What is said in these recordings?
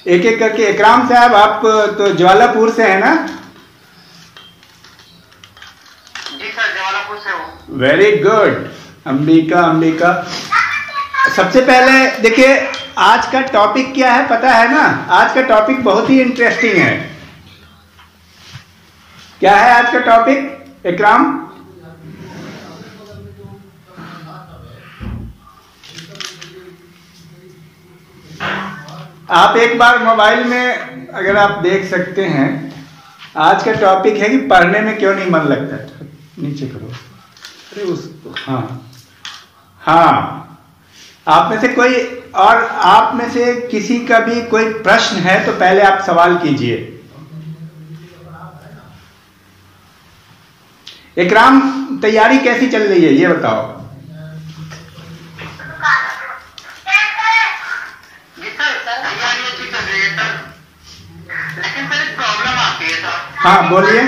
एक एक करके। इकराम साहब आप तो ज्वालापुर से है ना? जी सर, ज्वालापुर से हूँ। Very good. अंबिका सबसे पहले देखिए, आज का टॉपिक क्या है पता है ना? आज का टॉपिक बहुत ही इंटरेस्टिंग है। क्या है आज का टॉपिक इकराम? आप एक बार मोबाइल में अगर आप देख सकते हैं, आज का टॉपिक है कि पढ़ने में क्यों नहीं मन लगता। नीचे करो। अरे उसको हाँ आप में से कोई और आप में से किसी का भी कोई प्रश्न है तो पहले आप सवाल कीजिए। इकराम तैयारी कैसी चल रही है ये बताओ। लेकिन सर एक प्रॉब्लम आती है सर। हाँ बोलिए।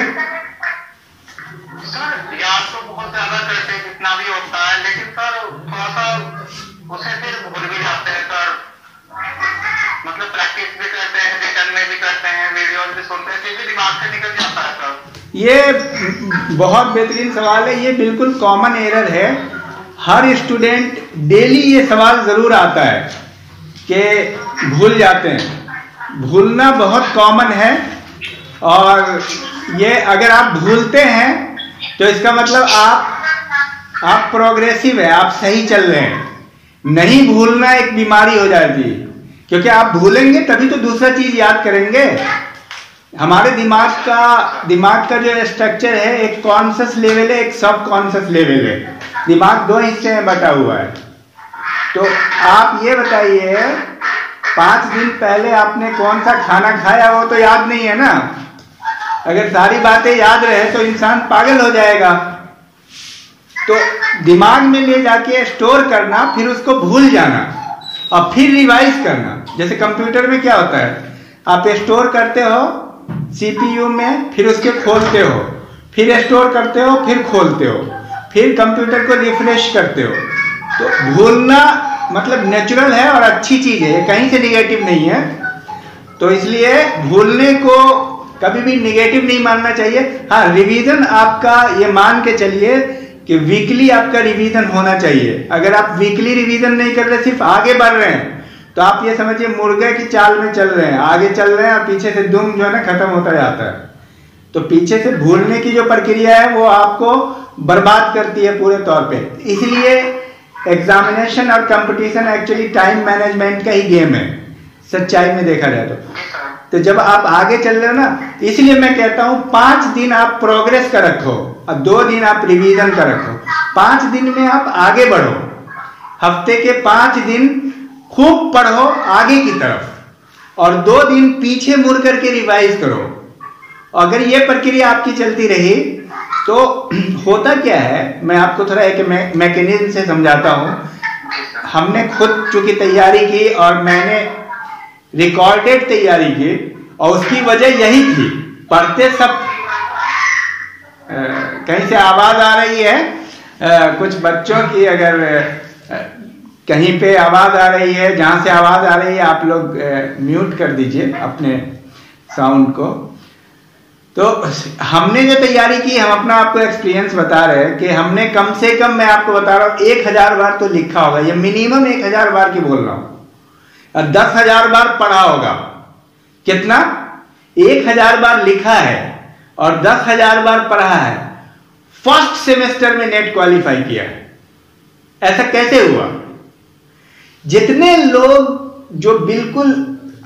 सर याद तो बहुत ज्यादा करते हैं जितना भी होता है, लेकिन सर थोड़ा सा उसे फिर भूल भी जाते हैं सर। मतलब प्रैक्टिस भी करते हैं, रिटर्न में भी करते हैं, वीडियोस भी सुनते हैं, फिर भी दिमाग से निकल जाता है सर। ये बहुत बेहतरीन सवाल है। ये बिल्कुल कॉमन एरर है। हर स्टूडेंट डेली ये सवाल जरूर आता है कि भूल जाते हैं। भूलना बहुत कॉमन है, और ये अगर आप भूलते हैं तो इसका मतलब आप प्रोग्रेसिव है, आप सही चल रहे हैं। नहीं भूलना एक बीमारी हो जाती है, क्योंकि आप भूलेंगे तभी तो दूसरा चीज याद करेंगे। हमारे दिमाग का जो स्ट्रक्चर है, एक कॉन्शियस लेवल है, एक सब कॉन्शियस लेवल है। दिमाग दो हिस्से में बटा हुआ है। तो आप ये बताइए, 5 दिन पहले आपने कौन सा खाना खाया वो तो याद नहीं है ना। अगर सारी बातें याद रहे तो इंसान पागल हो जाएगा। तो दिमाग में ले जाके स्टोर करना, फिर उसको भूल जाना और फिर रिवाइज करना। जैसे कंप्यूटर में क्या होता है, आप स्टोर करते हो सीपीयू में, फिर उसके खोलते हो, फिर स्टोर करते हो, फिर खोलते हो, फिर कंप्यूटर को रिफ्रेश करते हो। तो भूलना मतलब नेचुरल है और अच्छी चीज है, कहीं से निगेटिव नहीं है। तो इसलिए भूलने को कभी भी निगेटिव नहीं मानना चाहिए। हाँ, रिवीजन आपका ये मान के चलिए कि वीकली आपका रिवीजन होना चाहिए। अगर आप वीकली रिवीजन नहीं कर रहे, सिर्फ आगे बढ़ रहे हैं, तो आप ये समझिए मुर्गे की चाल में चल रहे हैं, आगे चल रहे हैं और पीछे से दुम जो है ना खत्म होता जाता है। तो पीछे से भूलने की जो प्रक्रिया है वो आपको बर्बाद करती है पूरे तौर पे। इसलिए एग्जामिनेशन और कंपटीशन एक्चुअली टाइम मैनेजमेंट का ही गेम है, सच्चाई में देखा जाए तो जब आप आगे चल रहे हो ना, इसलिए मैं कहता हूं 5 दिन आप प्रोग्रेस का रखो और 2 दिन आप रिवीजन का रखो। 5 दिन में आप आगे बढ़ो, हफ्ते के 5 दिन खूब पढ़ो आगे की तरफ, और 2 दिन पीछे मुड़ करके रिवाइज करो। अगर ये प्रक्रिया आपकी चलती रही तो होता क्या है, मैं आपको थोड़ा एक मैकेनिज्म से समझाता हूं। हमने खुद चूंकि तैयारी की और मैंने रिकॉर्डेड तैयारी की, और उसकी वजह यही थी, पढ़ते सब कहीं से आवाज आ रही है कुछ बच्चों की। अगर कहीं पे आवाज आ रही है, जहां से आवाज आ रही है आप लोग म्यूट कर दीजिए अपने साउंड को। तो हमने जो तैयारी की, हम अपना आपको एक्सपीरियंस बता रहे हैं कि हमने कम से कम, मैं आपको बता रहा हूं, 1000 बार तो लिखा होगा, ये मिनिमम 1000 बार की बोल रहा हूं, और 10,000 बार पढ़ा होगा। कितना? 1000 बार लिखा है और 10,000 बार पढ़ा है। फर्स्ट सेमेस्टर में नेट क्वालिफाई किया है। ऐसा कैसे हुआ? जितने लोग जो बिल्कुल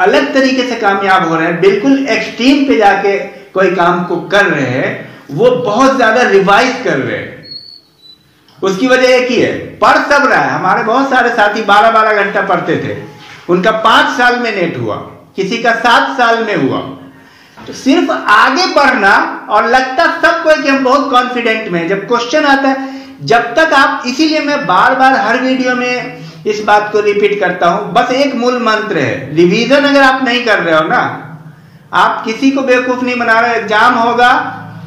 अलग तरीके से कामयाब हो रहे हैं, बिल्कुल एक्सट्रीम पे जाके कोई काम को कर रहे हैं, वो बहुत ज्यादा रिवाइज कर रहे हैं। उसकी वजह एक ही है, पढ़ सब रहा है। हमारे बहुत सारे साथी 12-12 घंटा पढ़ते थे, उनका 5 साल में नेट हुआ, किसी का 7 साल में हुआ। तो सिर्फ आगे बढ़ना, और लगता सबको है कि हम बहुत कॉन्फिडेंट में, जब क्वेश्चन आता है, जब तक आप, इसीलिए मैं बार बार हर वीडियो में इस बात को रिपीट करता हूं, बस एक मूल मंत्र है, रिवीजन अगर आप नहीं कर रहे हो ना, आप किसी को बेवकूफ नहीं बना रहे। एग्जाम होगा,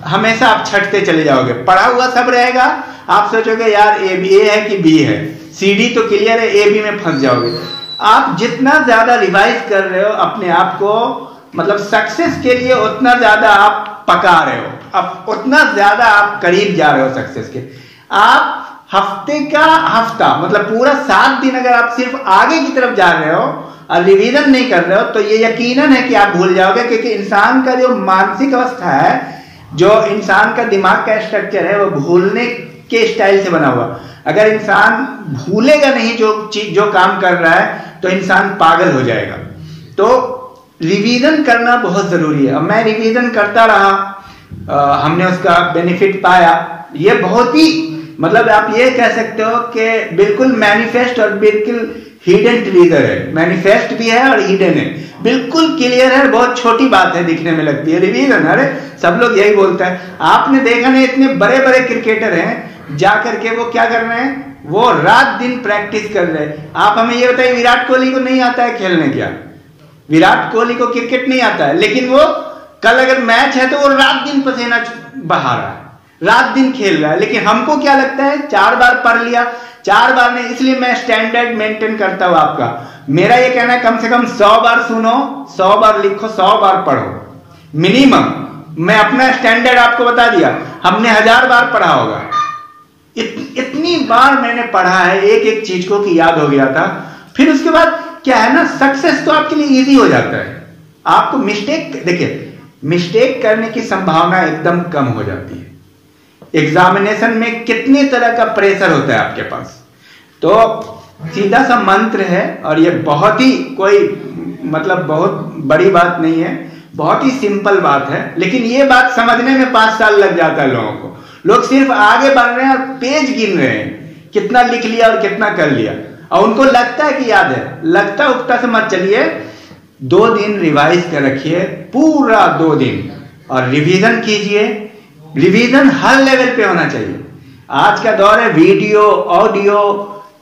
हमेशा आप छटते चले जाओगे, पढ़ा हुआ सब रहेगा, आप सोचोगे यार ए है कि बी है, CD तो क्लियर है, AB में फंस जाओगे। आप जितना ज्यादा रिवाइज कर रहे हो अपने आप को, मतलब सक्सेस के लिए उतना ज्यादा आप पका रहे हो, अब उतना ज्यादा आप करीब जा रहे हो सक्सेस के। आप हफ्ते का हफ्ता मतलब पूरा 7 दिन अगर आप सिर्फ आगे की तरफ जा रहे हो और रिवीजन नहीं कर रहे हो तो ये यकीनन है कि आप भूल जाओगे, क्योंकि इंसान का जो मानसिक अवस्था है, जो इंसान का दिमाग का स्ट्रक्चर है, वो भूलने के स्टाइल से बना हुआ। अगर इंसान भूलेगा नहीं जो काम कर रहा है तो इंसान पागल हो जाएगा। तो रिवीजन करना बहुत जरूरी है। अब मैं रिवीजन करता रहा, हमने उसका बेनिफिट पाया। ये बहुत ही मतलब आप ये कह सकते हो कि बिल्कुल मैनिफेस्ट और बिल्कुल हिडन ट्रिगर है। मैनिफेस्ट भी है और हिडन है, बिल्कुल क्लियर है। बहुत छोटी बात है, दिखने में लगती है रिवीजन, अरे सब लोग यही बोलते हैं। आपने देखा नहीं, इतने बड़े बड़े क्रिकेटर हैं, जाकर के वो क्या कर रहे हैं, वो रात दिन प्रैक्टिस कर रहे हैं। आप हमें ये बताइए, विराट कोहली को नहीं आता है खेलने? क्या विराट कोहली को क्रिकेट नहीं आता है? लेकिन वो कल अगर मैच है तो वो रात दिन पसीना बहा रहा है, रात दिन खेल रहा है। लेकिन हमको क्या लगता है, 4 बार पढ़ लिया, 4 बार नहीं। इसलिए मैं स्टैंडर्ड मेंटेन करता हूं आपका। मेरा ये कहना है कम से कम 100 बार सुनो, 100 बार लिखो, 100 बार पढ़ो मिनिमम। मैं अपना स्टैंडर्ड आपको बता दिया, हमने 1000 बार पढ़ा होगा। इतनी बार मैंने पढ़ा है एक एक चीज को कि याद हो गया था। फिर उसके बाद क्या है ना, सक्सेस तो आपके लिए इजी हो जाता है। आपको मिस्टेक, देखिए मिस्टेक करने की संभावना एकदम कम हो जाती है। एग्जामिनेशन में कितने तरह का प्रेशर होता है आपके पास। तो सीधा सा मंत्र है, और ये बहुत ही कोई मतलब बहुत बड़ी बात नहीं है, बहुत ही सिंपल बात है। लेकिन ये बात समझने में 5 साल लग जाता है लोगों को। लोग सिर्फ आगे बढ़ रहे हैं और पेज गिन रहे हैं, कितना लिख लिया और कितना कर लिया, और उनको लगता है कि याद है। लगता उगता से मत चलिए। 2 दिन रिवाइज कर रखिए, पूरा 2 दिन, और रिवीजन कीजिए। रिवीजन हर लेवल पे होना चाहिए। आज का दौर है वीडियो, ऑडियो,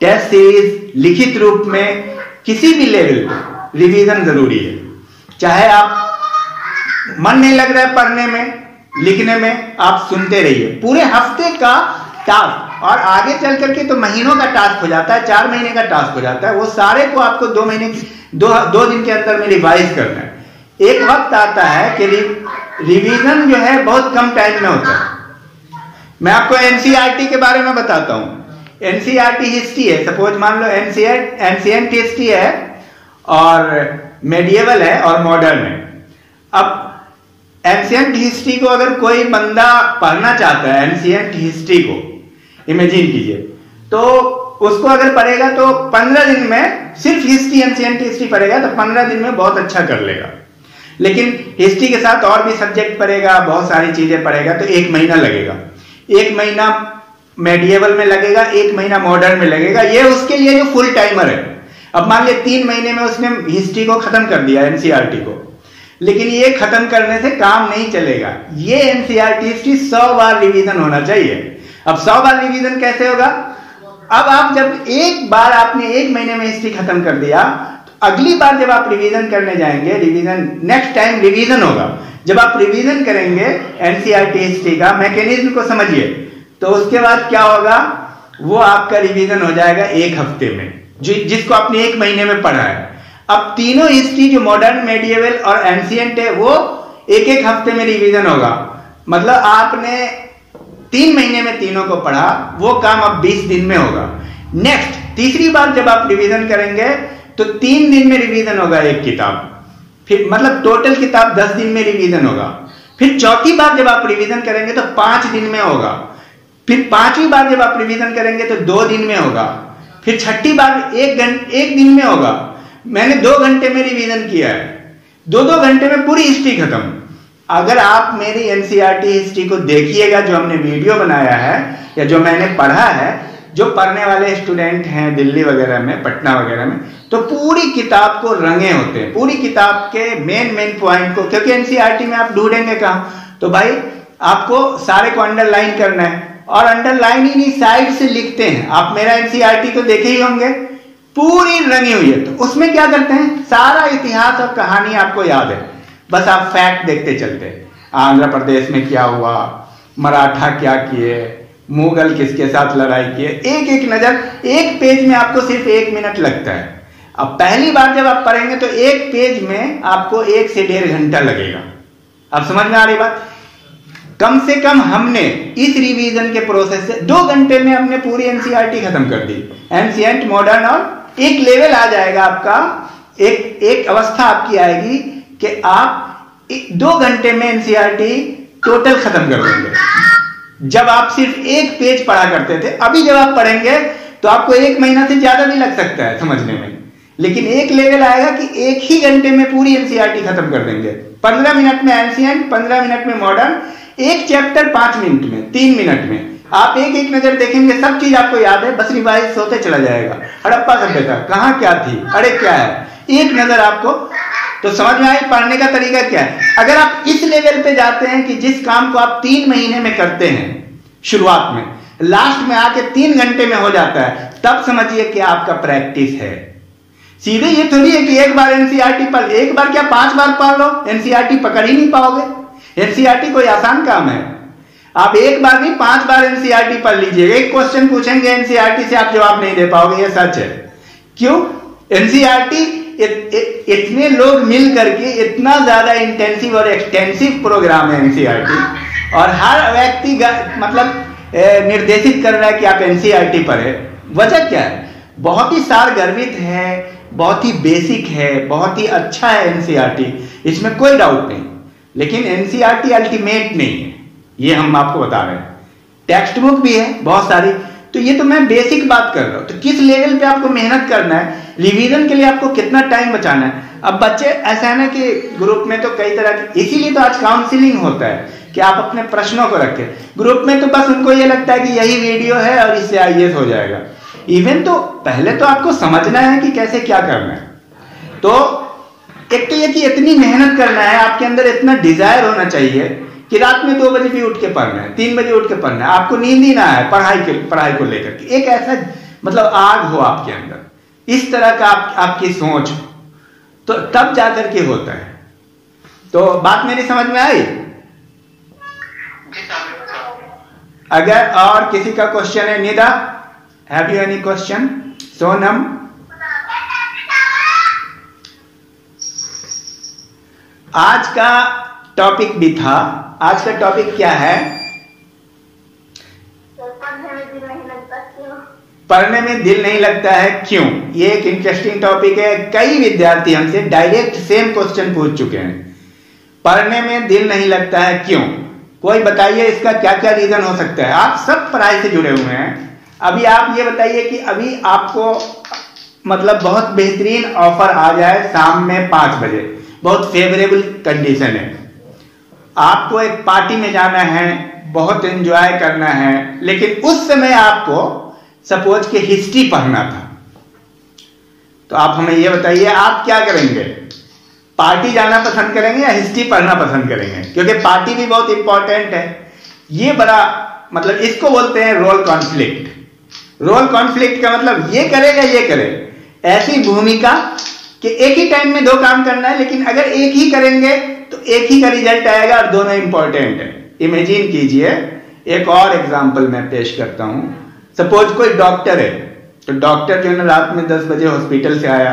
टेस्ट सीरीज, लिखित रूप में, किसी भी लेवल पे रिवीजन जरूरी है। चाहे आप मन नहीं लग रहा है पढ़ने में, लिखने में, आप सुनते रहिए। पूरे हफ्ते का टास्क, और आगे चल करके तो महीनों का टास्क हो जाता है, 4 महीने का टास्क हो जाता है। वो सारे को आपको 2 दिन के अंदर में रिवाइज करना है। एक वक्त आता है कि रिवीजन जो है बहुत कम टाइम में होता है। मैं आपको एनसीईआरटी के बारे में बताता हूं। एनसीईआरटी हिस्ट्री है, सपोज मान लो एंशिएंट हिस्ट्री है और मेडिएवल है और मॉडर्न है। अब एंशिएंट हिस्ट्री को अगर कोई बंदा पढ़ना चाहता है, एंशिएंट हिस्ट्री को इमेजिन कीजिए, तो उसको अगर पढ़ेगा तो 15 दिन में, सिर्फ हिस्ट्री, एंशिएंट हिस्ट्री पढ़ेगा तो 15 दिन में बहुत अच्छा कर लेगा। लेकिन हिस्ट्री के साथ और भी सब्जेक्ट पढ़ेगा, बहुत सारी चीजें पढ़ेगा तो 1 महीना लगेगा। 1 महीना मेडिएवल में लगेगा, 1 महीना मॉडर्न में लगेगा। ये उसके लिए जो फुल टाइमर है। अब मान लिया 3 महीने में उसने हिस्ट्री को खत्म कर दिया, एनसीईआरटी को। लेकिन ये खत्म करने से काम नहीं चलेगा। ये एनसीईआरटी हिस्ट्री 100 बार रिवीजन होना चाहिए। अब 100 बार रिवीजन कैसे होगा? अब आप जब एक बार आपने 1 महीने में हिस्ट्री खत्म कर दिया, तो अगली बार जब आप रिवीजन करने जाएंगे, रिवीजन नेक्स्ट टाइम रिवीजन होगा। जब आप रिवीजन करेंगे एनसीईआरटी हिस्ट्री का मैकेनिज्म को समझिए, तो उसके बाद क्या होगा, वो आपका रिवीजन हो जाएगा 1 हफ्ते में, जिसको आपने 1 महीने में पढ़ा है। अब तीनों हिस्ट्री जो मॉडर्न, मेडिएवल और एंशिएंट है, वो 1-1 हफ्ते में रिवीजन होगा। मतलब आपने 3 महीने में तीनों को पढ़ा, वो काम अब 20 दिन में होगा। नेक्स्ट तीसरी बार जब आप रिवीजन करेंगे तो 3 दिन में रिवीजन होगा एक किताब, फिर मतलब टोटल किताब 10 दिन में रिवीजन होगा। फिर चौथी बार जब आप रिवीजन करेंगे तो 5 दिन में होगा। फिर 5वीं बार जब आप रिवीजन करेंगे तो 2 दिन में होगा। फिर 6ठी बार 1 दिन में होगा। मैंने 2 घंटे में रिवीजन किया है, 2-2 घंटे में पूरी हिस्ट्री खत्म। अगर आप मेरी एनसीईआरटी हिस्ट्री को देखिएगा, जो हमने वीडियो बनाया है या जो मैंने पढ़ा है, जो पढ़ने वाले स्टूडेंट हैं दिल्ली वगैरह में, पटना वगैरह में, तो पूरी किताब को रंगे होते हैं, पूरी किताब के मेन पॉइंट को। क्योंकि एनसीईआरटी में आप ढूंढेंगे कहाँ, तो भाई आपको सारे को अंडरलाइन करना है, और अंडरलाइन ही नहीं, साइड से लिखते हैं। आप मेरा एनसीईआरटी तो देखे ही होंगे, पूरी रंगी हुई है। तो उसमें क्या करते हैं, सारा इतिहास और कहानी आपको याद है, बस आप फैक्ट देखते चलते हैं। आंध्र प्रदेश में क्या हुआ, मराठा क्या किए, मुगल किसके साथ लड़ाई किए, एक एक नजर, एक पेज में आपको सिर्फ 1 मिनट लगता है। अब पहली बार जब आप पढ़ेंगे तो एक पेज में आपको 1 से 1.5 घंटा लगेगा। अब समझ में आ रही बात? कम से कम हमने इस रिवीजन के प्रोसेस से 2 घंटे में हमने पूरी एनसीईआरटी खत्म कर दी, एंशिएंट, मॉडर्न, और एक लेवल आ जाएगा आपका, एक अवस्था आपकी आएगी कि आप 2 घंटे में एनसीईआरटी टोटल खत्म कर देंगे। जब आप सिर्फ एक पेज पढ़ा करते थे, अभी जब आप पढ़ेंगे तो आपको 1 महीना से ज्यादा भी लग सकता है समझने में, लेकिन एक लेवल आएगा कि 1 ही घंटे में पूरी एनसीईआरटी खत्म कर देंगे। 15 मिनट में एंशिएंट, 15 मिनट में मॉडर्न, एक चैप्टर 5 मिनट में, 3 मिनट में आप एक नजर देखेंगे, सब चीज आपको याद है, बस रिवाइज होते चला जाएगा। हड़प्पा सभ्यता कहाँ क्या थी, अरे क्या है, एक नजर आपको तो समझ में आई पढ़ने का तरीका क्या है। अगर आप इस लेवल पे जाते हैं कि जिस काम को आप 3 महीने में करते हैं शुरुआत में, लास्ट में आके 3 घंटे में हो जाता है, तब समझिए कि आपका प्रैक्टिस है। सीधे ये थोड़ी है कि एक बार एनसीईआरटी पढ़, एक बार क्या 5 बार पढ़ लो, एनसीईआरटी पकड़ ही नहीं पाओगे। एनसीईआरटी कोई आसान काम है, आप एक बार नहीं 5 बार एनसीईआरटी पढ़ लीजिएगा, एक क्वेश्चन पूछेंगे एनसीईआरटी से आप जवाब नहीं दे पाओगे, ये सच है। क्यों? एनसीईआरटी इतने लोग मिल करके इतना ज्यादा इंटेंसिव और एक्सटेंसिव प्रोग्राम है एनसीईआरटी, और हर व्यक्ति मतलब निर्देशित कर रहा है कि आप एनसीईआरटी पढ़ें। वजह क्या है? बहुत ही सारगर्भित है, बहुत ही बेसिक है, बहुत ही अच्छा है एनसीईआरटी, इसमें कोई डाउट नहीं, लेकिन एनसीईआरटी अल्टीमेट नहीं है, ये हम आपको बता रहे हैं। टेक्स्ट बुक भी है बहुत सारी, तो ये तो मैं बेसिक बात कर रहा हूं। तो किस लेवल पे आपको मेहनत करना है, रिवीजन के लिए आपको कितना टाइम बचाना है। अब बच्चे ऐसा है ना कि ग्रुप में तो कई तरह के, इसीलिए तो आज काउंसलिंग होता है कि आप अपने प्रश्नों को रखें। ग्रुप में तो बस उनको ये लगता है कि यही वीडियो है और इससे आईएएस हो जाएगा। इवन तो पहले तो आपको समझना है कि कैसे क्या करना है। तो एक तो ये कि इतनी मेहनत करना है, आपके अंदर इतना डिजायर होना चाहिए कि रात में 2 बजे भी उठ के पढ़ना है, 3 बजे उठ के पढ़ना है, आपको नींद ही ना आए पढ़ाई को लेकर के, एक ऐसा मतलब आग हो आपके अंदर, इस तरह का आपकी सोच, तो तब जाकर के होता है। तो बात मेरी समझ में आई? अगर और किसी का क्वेश्चन है, Nida have you any question? Sonam, आज का टॉपिक भी था। आज का टॉपिक क्या है? पढ़ने में दिल नहीं लगता है क्यों? ये एक इंटरेस्टिंग टॉपिक है। कई विद्यार्थी हमसे डायरेक्ट सेम क्वेश्चन पूछ चुके हैं, पढ़ने में दिल नहीं लगता है क्यों? कोई बताइए इसका क्या क्या रीजन हो सकता है। आप सब पढ़ाई से जुड़े हुए हैं, अभी आप ये बताइए कि अभी आपको मतलब बहुत बेहतरीन ऑफर आ जाए शाम में 5 बजे, बहुत फेवरेबल कंडीशन है, आपको एक पार्टी में जाना है, बहुत एंजॉय करना है, लेकिन उस समय आपको सपोज के हिस्ट्री पढ़ना था, तो आप हमें ये बताइए आप क्या करेंगे? पार्टी जाना पसंद करेंगे या हिस्ट्री पढ़ना पसंद करेंगे? क्योंकि पार्टी भी बहुत इंपॉर्टेंट है। ये बड़ा मतलब इसको बोलते हैं रोल कॉन्फ्लिक्ट। रोल कॉन्फ्लिक्ट का मतलब ये करेगा ये करे, ऐसी भूमिका कि एक ही टाइम में 2 काम करना है, लेकिन अगर एक ही करेंगे तो एक ही का रिजल्ट आएगा और दोनों इंपॉर्टेंट है। इमेजिन कीजिए, एक और एग्जांपल मैं पेश करता हूं। सपोज कोई डॉक्टर है, तो डॉक्टर जो है ना रात में 10 बजे हॉस्पिटल से आया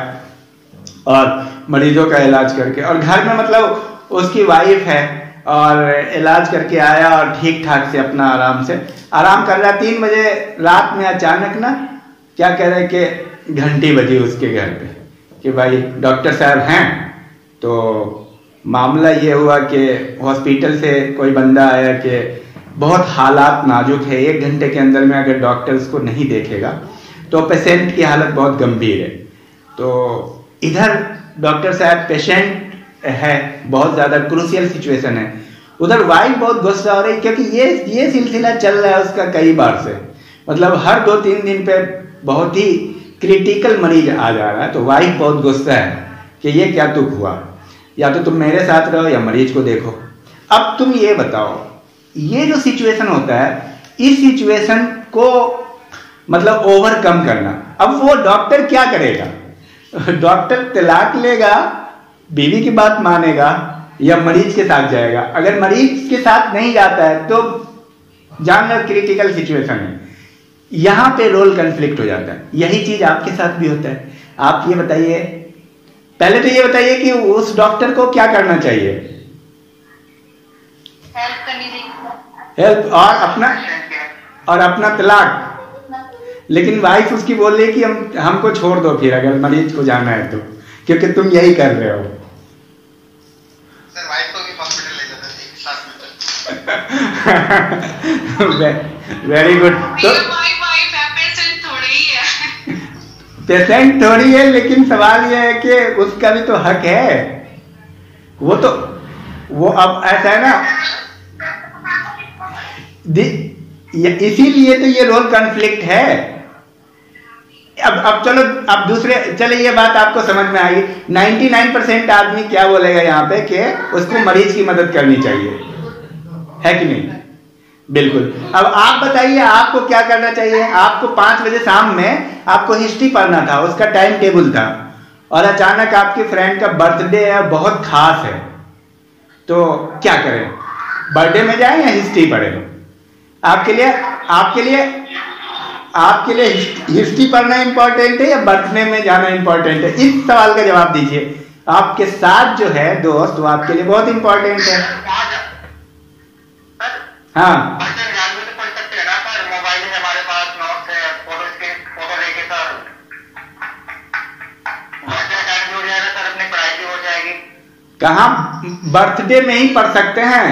और मरीजों का इलाज करके, और घर में मतलब उसकी वाइफ है और इलाज करके आया और ठीक ठाक से अपना आराम कर रहा। 3 बजे रात में अचानक ना क्या कह रहे कि घंटी बजी उसके घर पे कि भाई डॉक्टर साहब हैं। तो मामला ये हुआ कि हॉस्पिटल से कोई बंदा आया कि बहुत हालात नाजुक है, 1 घंटे के अंदर में अगर डॉक्टर उसको नहीं देखेगा तो पेशेंट की हालत बहुत गंभीर है। तो इधर डॉक्टर साहब पेशेंट है, बहुत ज़्यादा क्रूशियल सिचुएशन है, उधर वाइफ बहुत गुस्सा हो रही क्योंकि ये सिलसिला चल रहा है उसका कई बार से, मतलब हर 2-3 दिन पे बहुत ही क्रिटिकल मरीज आ जा रहा है। तो वाइफ बहुत गुस्सा है कि ये क्या तुक हुआ, या तो तुम मेरे साथ रहो या मरीज को देखो। अब तुम ये बताओ, ये जो सिचुएशन होता है, इस सिचुएशन को मतलब ओवरकम करना, अब वो डॉक्टर क्या करेगा? डॉक्टर तलाक लेगा, बीवी की बात मानेगा या मरीज के साथ जाएगा? अगर मरीज के साथ नहीं जाता है तो जान लो क्रिटिकल सिचुएशन है, यहां पे रोल कन्फ्लिक्ट हो जाता है। यही चीज आपके साथ भी होता है। आप ये बताइए, पहले तो ये बताइए कि उस डॉक्टर को क्या करना चाहिए? हेल्प करनी चाहिए, हेल्प और अपना तलाक। लेकिन वाइफ उसकी बोल रही है कि हमको छोड़ दो फिर अगर मरीज को जाना है तो, क्योंकि तुम यही कर रहे हो। सर वाइफ को भी हॉस्पिटल ले जाना चाहिए। Very good. तो पेशेंट थोड़ी है, लेकिन सवाल यह है कि उसका भी तो हक है। वो अब ऐसा है ना, इसीलिए तो ये रोल कॉन्फ्लिक्ट है। अब चलो, अब दूसरे, चले ये बात आपको समझ में आई। 99% आदमी क्या बोलेगा यहाँ पे कि उसको मरीज की मदद करनी चाहिए, है कि नहीं? बिल्कुल। अब आप बताइए आपको क्या करना चाहिए? आपको 5 बजे शाम में आपको हिस्ट्री पढ़ना था, उसका टाइम टेबल था, और अचानक आपके फ्रेंड का बर्थडे है, बहुत खास है, तो क्या करें? बर्थडे में जाएं या हिस्ट्री पढ़ें? आपके लिए हिस्ट्री पढ़ना इंपॉर्टेंट है या बर्थडे में जाना इंपॉर्टेंट है? इस सवाल का जवाब दीजिए। आपके साथ जो है दोस्त, वो आपके लिए बहुत इंपॉर्टेंट है। हाँ, कहाँ बर्थडे में ही पढ़ सकते हैं?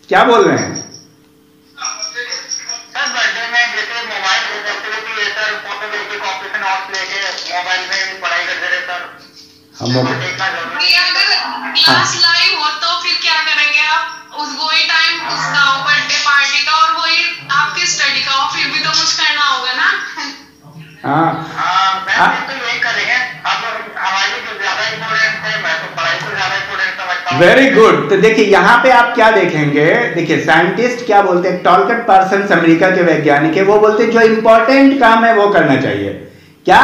क्या बोल रहे हैं? सर बर्थडे में जैसे मोबाइल सर फोटो लेके कॉपी से नोट्स लेके मोबाइल में पढ़ाई करते रहे सर। अगर क्लास लाइव हो तो फिर क्या करेंगे आप? वही टाइम उसका बर्थडे पार्टी का और वही आपकी स्टडी का, और फिर भी तो कुछ करना होगा ना। मैं तो यही करेंगे। अब हमारी जो ज्यादा इम्पोर्टेंट है, मैं तो पढ़ाई को ज्यादा इम्पोर्टेंट समझता हूँ। Very good. तो देखिए यहाँ पे आप क्या देखेंगे, देखिए साइंटिस्ट क्या बोलते हैं, टॉलकट पार्सन्स अमेरिका के वैज्ञानिक है, वो बोलते हैं जो इंपॉर्टेंट काम है वो करना चाहिए। क्या?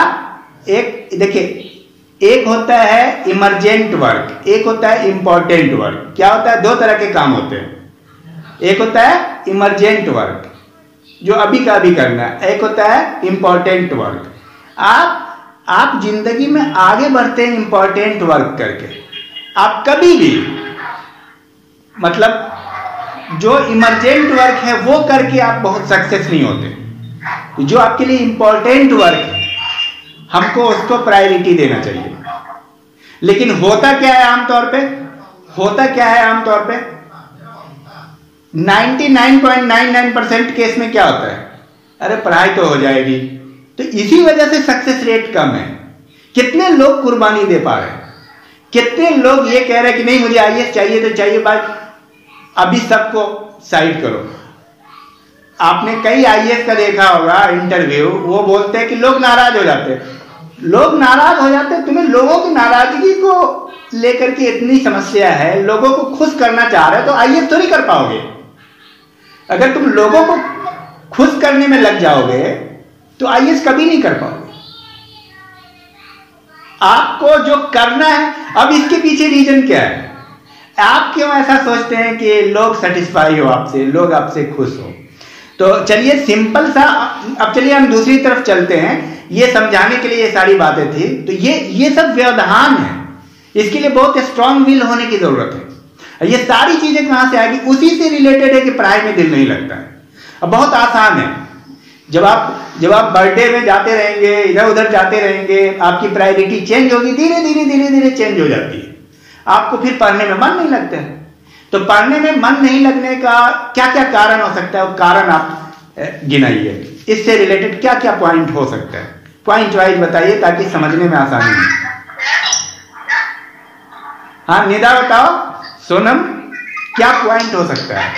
एक होता है इमरजेंट वर्क, एक होता है इंपॉर्टेंट वर्क। क्या होता है? 2 तरह के काम होते हैं। एक होता है इमरजेंट वर्क, जो अभी का अभी करना है, एक होता है इंपॉर्टेंट वर्क। आप जिंदगी में आगे बढ़ते हैं इंपॉर्टेंट वर्क करके। आप कभी भी, मतलब जो इमरजेंट वर्क है वो करके आप बहुत सक्सेस नहीं होते। जो आपके लिए इंपॉर्टेंट वर्क है, हमको उसको प्रायोरिटी देना चाहिए। लेकिन होता क्या है आमतौर पे? 99.99% केस में क्या होता है? अरे पढ़ाई तो हो जाएगी। तो इसी वजह से सक्सेस रेट कम है। कितने लोग कुर्बानी दे पा रहे हैं? कितने लोग ये कह रहे हैं कि नहीं मुझे आईएएस चाहिए तो चाहिए, बात अभी सबको साइड करो। आपने कई आईएएस का देखा होगा इंटरव्यू, वो बोलते हैं कि लोग नाराज हो जाते हैं। तुम्हें लोगों की नाराजगी को लेकर के इतनी समस्या है, लोगों को खुश करना चाह रहे हो तो आईएएस थोड़ी कर पाओगे। अगर तुम लोगों को खुश करने में लग जाओगे तो आईएएस कभी नहीं कर पाओगे। आपको जो करना है, अब इसके पीछे रीजन क्या है? आप क्यों ऐसा सोचते हैं कि लोग सेटिस्फाई हो आपसे, लोग आपसे खुश हो? तो चलिए सिंपल सा, अब चलिए हम दूसरी तरफ चलते हैं। ये समझाने के लिए ये सारी बातें थी। तो ये सब व्यवधान है, इसके लिए बहुत स्ट्रांग विल होने की जरूरत है। ये सारी चीजें कहां से आएगी? उसी से रिलेटेड है कि पढ़ाई में दिल नहीं लगता है। अब बहुत आसान है, जब आप बर्थडे में जाते रहेंगे, इधर उधर जाते रहेंगे, आपकी प्रायोरिटी चेंज होगी, धीरे धीरे चेंज हो जाती है। आपको फिर पढ़ने में मन नहीं लगता है। तो पढ़ने में मन नहीं लगने का क्या क्या कारण हो सकता है? वो कारण आप गिनाइए। इससे रिलेटेड क्या क्या पॉइंट हो सकता है? पॉइंट वाइज बताइए ताकि समझने में आसानी हो। हाँ निदा बताओ, सोनम क्या पॉइंट हो सकता है?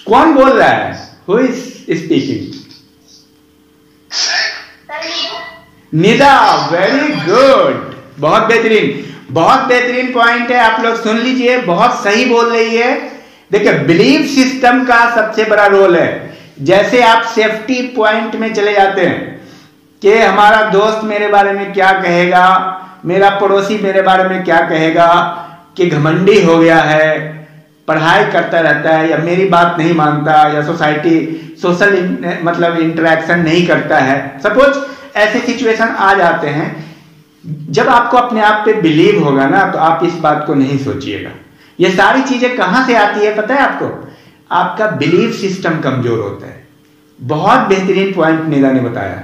कौन बोल रहा है? Who is speaking? Nida, very good, बहुत बेहतरीन पॉइंट है। आप लोग सुन लीजिए, बहुत सही बोल रही है। देखिए बिलीफ सिस्टम का सबसे बड़ा रोल है। जैसे आप सेफ्टी पॉइंट में चले जाते हैं कि हमारा दोस्त मेरे बारे में क्या कहेगा, मेरा पड़ोसी मेरे बारे में क्या कहेगा, कि घमंडी हो गया है, पढ़ाई करता रहता है, या मेरी बात नहीं मानता, या सोशल मतलब इंटरेक्शन नहीं करता है। सपोज ऐसे सिचुएशन आ जाते हैं। जब आपको अपने आप पे बिलीव होगा ना, तो आप इस बात को नहीं सोचिएगा। ये सारी चीजें कहां से आती है पता है आपको? आपका बिलीफ सिस्टम कमजोर होता है। बहुत बेहतरीन पॉइंट निदा ने बताया।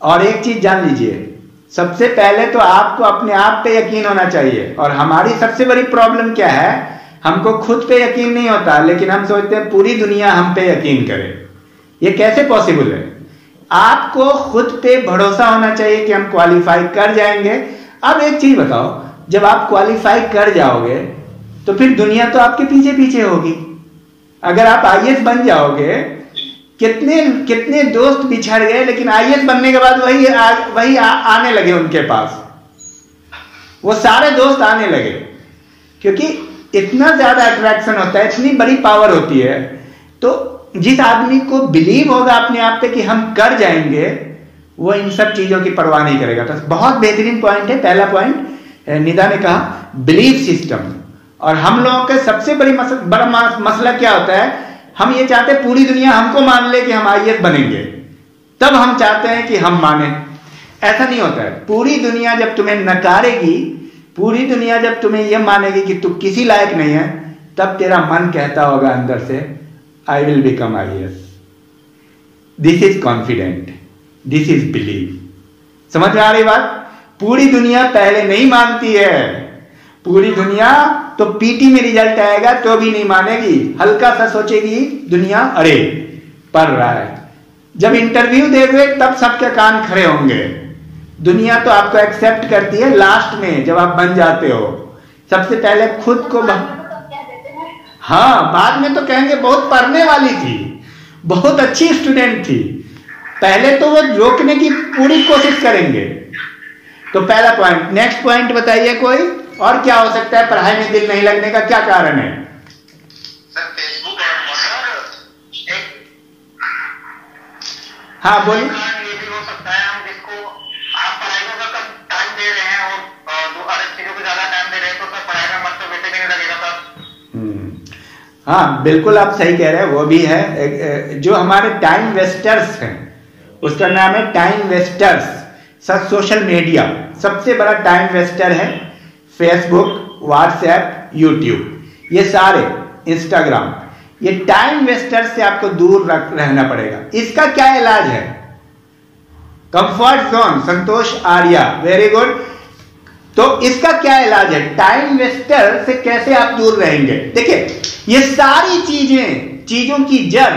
और एक चीज जान लीजिए, सबसे पहले तो आपको अपने आप पे यकीन होना चाहिए। और हमारी सबसे बड़ी प्रॉब्लम क्या है, हमको खुद पे यकीन नहीं होता, लेकिन हम सोचते हैं पूरी दुनिया हम पे यकीन करे। ये कैसे पॉसिबल है? आपको खुद पे भरोसा होना चाहिए कि हम क्वालिफाई कर जाएंगे। अब एक चीज बताओ, जब आप क्वालिफाई कर जाओगे तो फिर दुनिया तो आपके पीछे पीछे होगी। अगर आप आईएएस बन जाओगे, कितने दोस्त बिछड़ गए, लेकिन आईएएस बनने के बाद वही आने लगे उनके पास, वो सारे दोस्त आने लगे, क्योंकि इतना ज्यादा अट्रैक्शन होता है, इतनी बड़ी पावर होती है। तो जिस आदमी को बिलीव होगा अपने आप पे कि हम कर जाएंगे, वो इन सब चीजों की परवाह नहीं करेगा। तो बहुत बेहतरीन पॉइंट है। पहला पॉइंट निदा ने कहा बिलीफ सिस्टम। और हम लोगों के सबसे बड़ा मसला क्या होता है, हम ये चाहते हैं पूरी दुनिया हमको मान ले कि हम आईएएस बनेंगे, तब हम चाहते हैं कि हम माने। ऐसा नहीं होता है। पूरी दुनिया जब तुम्हें नकारेगी, पूरी दुनिया जब तुम्हें यह मानेगी कि तू किसी लायक नहीं है, तब तेरा मन कहता होगा अंदर से, I will become IAS. This is confident, this is believe. समझ में आ रही बात? पूरी दुनिया पहले नहीं मानती है। पूरी दुनिया तो पीटी में रिजल्ट आएगा तो भी नहीं मानेगी। हल्का सा सोचेगी दुनिया, अरे पढ़ रहा है। जब इंटरव्यू देंगे तब सबके कान खड़े होंगे। दुनिया तो आपको एक्सेप्ट करती है लास्ट में, जब आप बन जाते हो। सबसे पहले खुद को हाँ, बाद में तो कहेंगे बहुत पढ़ने वाली थी, बहुत अच्छी स्टूडेंट थी। पहले तो वो रोकने की पूरी कोशिश करेंगे। तो पहला पॉइंट। नेक्स्ट पॉइंट बताइए कोई और क्या हो सकता है पढ़ाई में दिल नहीं लगने का, क्या कारण है? सर फेसबुक और हाँ बोलिए। ये भी हो सकता है, हम जिसको आप पढ़ाई को अगर टाइम दे रहे हैं और अलग चीजों को ज्यादा टाइम दे रहे हैं, तो सर पढ़ाई में मतलब वैसे भी नहीं लगेगा सर। हाँ बिल्कुल आप सही कह रहे हैं। वो भी है जो हमारे टाइम वेस्टर्स हैं, उसका नाम है टाइम वेस्टर्स। सोशल मीडिया सबसे बड़ा टाइम वेस्टर है। फेसबुक, व्हाट्सएप, यूट्यूब, ये सारे, इंस्टाग्राम, ये टाइम वेस्टर से आपको दूर रहना पड़ेगा। इसका क्या इलाज है? कंफर्ट जोन, संतोष आर्या, वेरी गुड। तो इसका क्या इलाज है? टाइम वेस्टर से कैसे आप दूर रहेंगे? देखिए, ये सारी चीजों की जड़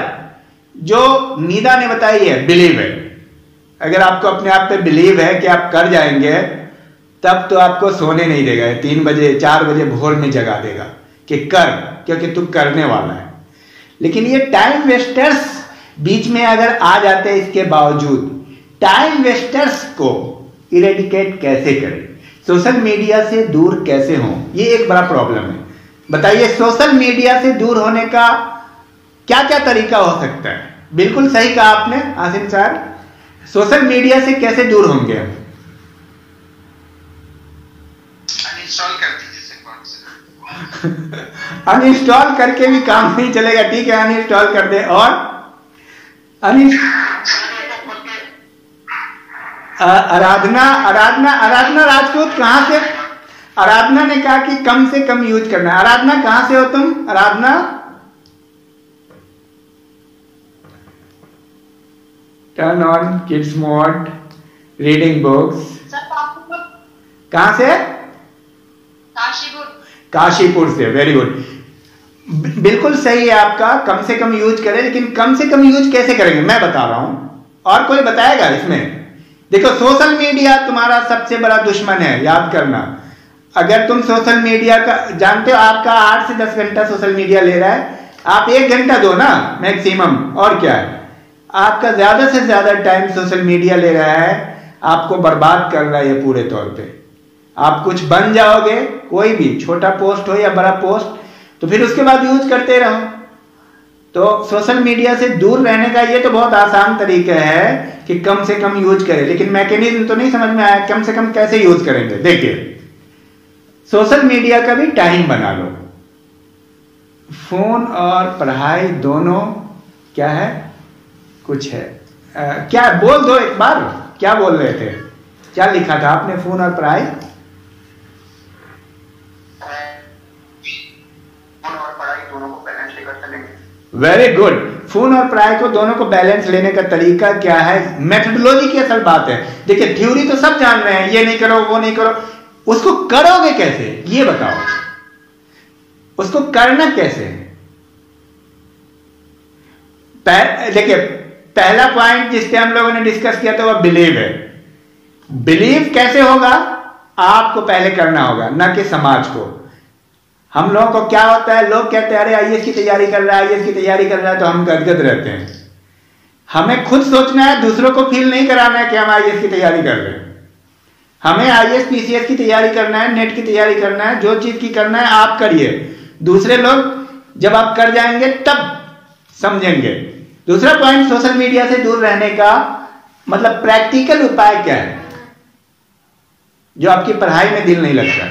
जो निदा ने बताई है, बिलीव है। अगर आपको अपने आप पे बिलीव है कि आप कर जाएंगे, तब तो आपको सोने नहीं देगा। 3 बजे 4 बजे भोर में जगा देगा कि कर, क्योंकि तू करने वाला है। लेकिन ये टाइम वेस्टर्स बीच में अगर आ जाते हैं, इसके बावजूद टाइम वेस्टर्स को इरेडिकेट कैसे करें, सोशल मीडिया से दूर कैसे हों, ये एक बड़ा प्रॉब्लम है। बताइए, सोशल मीडिया से दूर होने का क्या क्या तरीका हो सकता है? बिल्कुल सही कहा आपने आसिम साहब। सोशल मीडिया से कैसे दूर होंगे हम? अनइंस्टॉल कर दीजिए। अनइंस्टॉल करके भी काम नहीं चलेगा। ठीक है, अनइंस्टॉल कर दे। और आराधना राजपूत कहां से? आराधना ने कहा कि कम से कम यूज करना है। आराधना कहां से हो तुम? Aradhana turn on kids mode, reading books. कहां से? काशीपुर से, वेरी गुड। बिल्कुल सही है आपका, कम से कम यूज करें। लेकिन कम से कम यूज कैसे करेंगे, मैं बता रहा हूं, और कोई बताएगा इसमें? देखो, सोशल मीडिया तुम्हारा सबसे बड़ा दुश्मन है, याद करना। अगर तुम सोशल मीडिया का जानते हो, आपका 8 से 10 घंटा सोशल मीडिया ले रहा है, आप 1 घंटा दो ना मैक्सिमम, और क्या है। आपका ज्यादा से ज्यादा टाइम सोशल मीडिया ले रहा है, आपको बर्बाद कर रहा है ये पूरे तौर पे। आप कुछ बन जाओगे, कोई भी छोटा पोस्ट हो या बड़ा पोस्ट, तो फिर उसके बाद यूज करते रहो। तो सोशल मीडिया से दूर रहने का ये तो बहुत आसान तरीका है कि कम से कम यूज करें, लेकिन मैकेनिज्म तो नहीं समझ में आया कम से कम कैसे यूज करेंगे। देखिए, सोशल मीडिया का भी टाइम बना लो। फोन और पढ़ाई दोनों क्या है, कुछ है क्या बोल दो एक बार, क्या बोल रहे थे, क्या लिखा था आपने? फोन और पढ़ाई दोनों को बैलेंस लेकर चलेंगे। Very good. फोन और पढ़ाई को दोनों को बैलेंस लेने का तरीका क्या है? मेथोडोलॉजी की असल बात है। देखिए, थ्योरी तो सब जान रहे हैं, ये नहीं करो वो नहीं करो, उसको करोगे कैसे ये बताओ, उसको करना कैसे है? देखिए, पहला पॉइंट जिस पे हम लोगों ने डिस्कस किया था वो बिलीव है। बिलीव कैसे होगा? आपको पहले करना होगा, ना कि समाज को। हम लोगों को क्या होता है, लोग कहते हैं अरे आईएएस की तैयारी कर रहा है, आईएएस की तैयारी कर रहा है, तो हम गदगद रहते हैं। हमें खुद सोचना है, दूसरों को फील नहीं कराना है कि हम आईएएस की तैयारी कर रहे हैं। हमें आईएएस पीसीएस की तैयारी करना है, नेट की तैयारी करना है, जो चीज की करना है आप करिए। दूसरे लोग जब आप कर जाएंगे तब समझेंगे। दूसरा पॉइंट, सोशल मीडिया से दूर रहने का मतलब प्रैक्टिकल उपाय क्या है जो आपकी पढ़ाई में दिल नहीं लगता?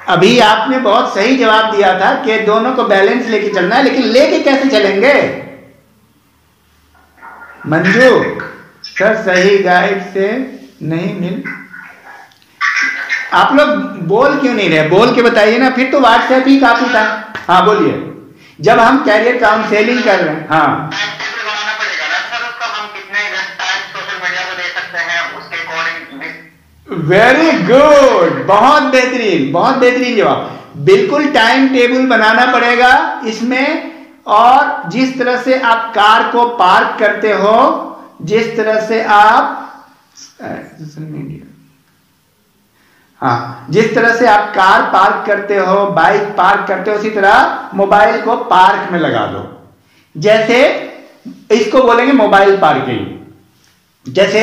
अभी आपने बहुत सही जवाब दिया था कि दोनों को बैलेंस लेके चलना है, लेकिन लेके कैसे चलेंगे? मंजू सर, सही गाइड से नहीं मिल। आप लोग बोल क्यों नहीं रहे? बोल के बताइए ना, फिर तो व्हाट्सएप ही काफी था। हाँ बोलिए। जब हम कैरियर काउंसलिंग कर रहे हैं, हाँ बनाना पड़ेगा ना सर, उसका हम कितने टाइम सोशल मीडिया को दे सकते हैं उसके अकॉर्डिंग। वेरी गुड, बहुत बेहतरीन, बहुत बेहतरीन जवाब। बिल्कुल टाइम टेबल बनाना पड़ेगा इसमें। और जिस तरह से आप कार को पार्क करते हो, जिस तरह से आप सोशल मीडिया, हाँ, जिस तरह से आप कार पार्क करते हो, बाइक पार्क करते हो, उसी तरह मोबाइल को पार्क में लगा दो। जैसे इसको बोलेंगे मोबाइल पार्किंग। जैसे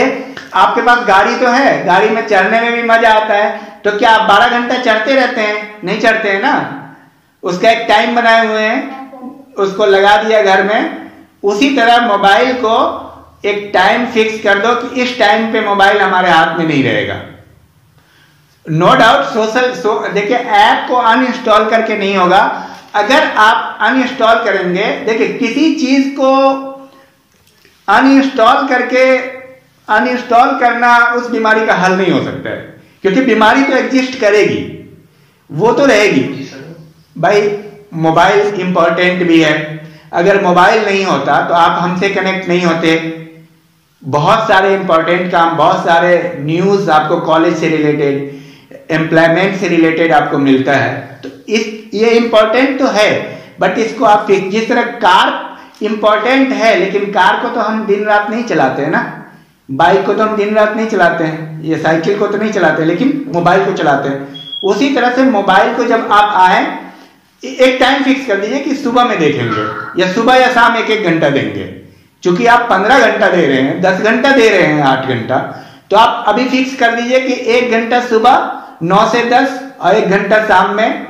आपके पास गाड़ी तो है, गाड़ी में चढ़ने में भी मजा आता है, तो क्या आप 12 घंटा चढ़ते रहते हैं? नहीं चढ़ते हैं ना। उसका एक टाइम बनाए हुए हैं, उसको लगा दिया घर में। उसी तरह मोबाइल को एक टाइम फिक्स कर दो कि इस टाइम पे मोबाइल हमारे हाथ में नहीं रहेगा। नो डाउट देखिए, ऐप को अनइंस्टॉल करके नहीं होगा। अगर आप अनइंस्टॉल करेंगे, देखिए किसी चीज को अनइंस्टॉल करना उस बीमारी का हल नहीं हो सकता है, क्योंकि बीमारी तो एग्जिस्ट करेगी, वो तो रहेगी। भाई मोबाइल इंपॉर्टेंट भी है। अगर मोबाइल नहीं होता तो आप हमसे कनेक्ट नहीं होते। बहुत सारे इंपॉर्टेंट काम, बहुत सारे न्यूज आपको कॉलेज से रिलेटेड, एम्प्लॉयमेंट से रिलेटेड आपको मिलता है। तो ये इंपॉर्टेंट तो है, बट इसको आप जिस तरह कार इंपॉर्टेंट है, लेकिन कार को तो हम दिन रात नहीं चलाते हैं ना। बाइक को तो हम दिन रात नहीं चलाते हैं, ये साइकिल को तो नहीं चलाते, लेकिन मोबाइल को चलाते हैं। उसी तरह से मोबाइल को जब आप आए, एक टाइम फिक्स कर दीजिए कि सुबह में देखेंगे, या सुबह या शाम 1-1 घंटा देंगे। चूंकि आप 15 घंटा दे रहे हैं, 10 घंटा दे रहे हैं, 8 घंटा, तो आप अभी फिक्स कर दीजिए कि 1 घंटा सुबह 9 से 10 और 1 घंटा शाम में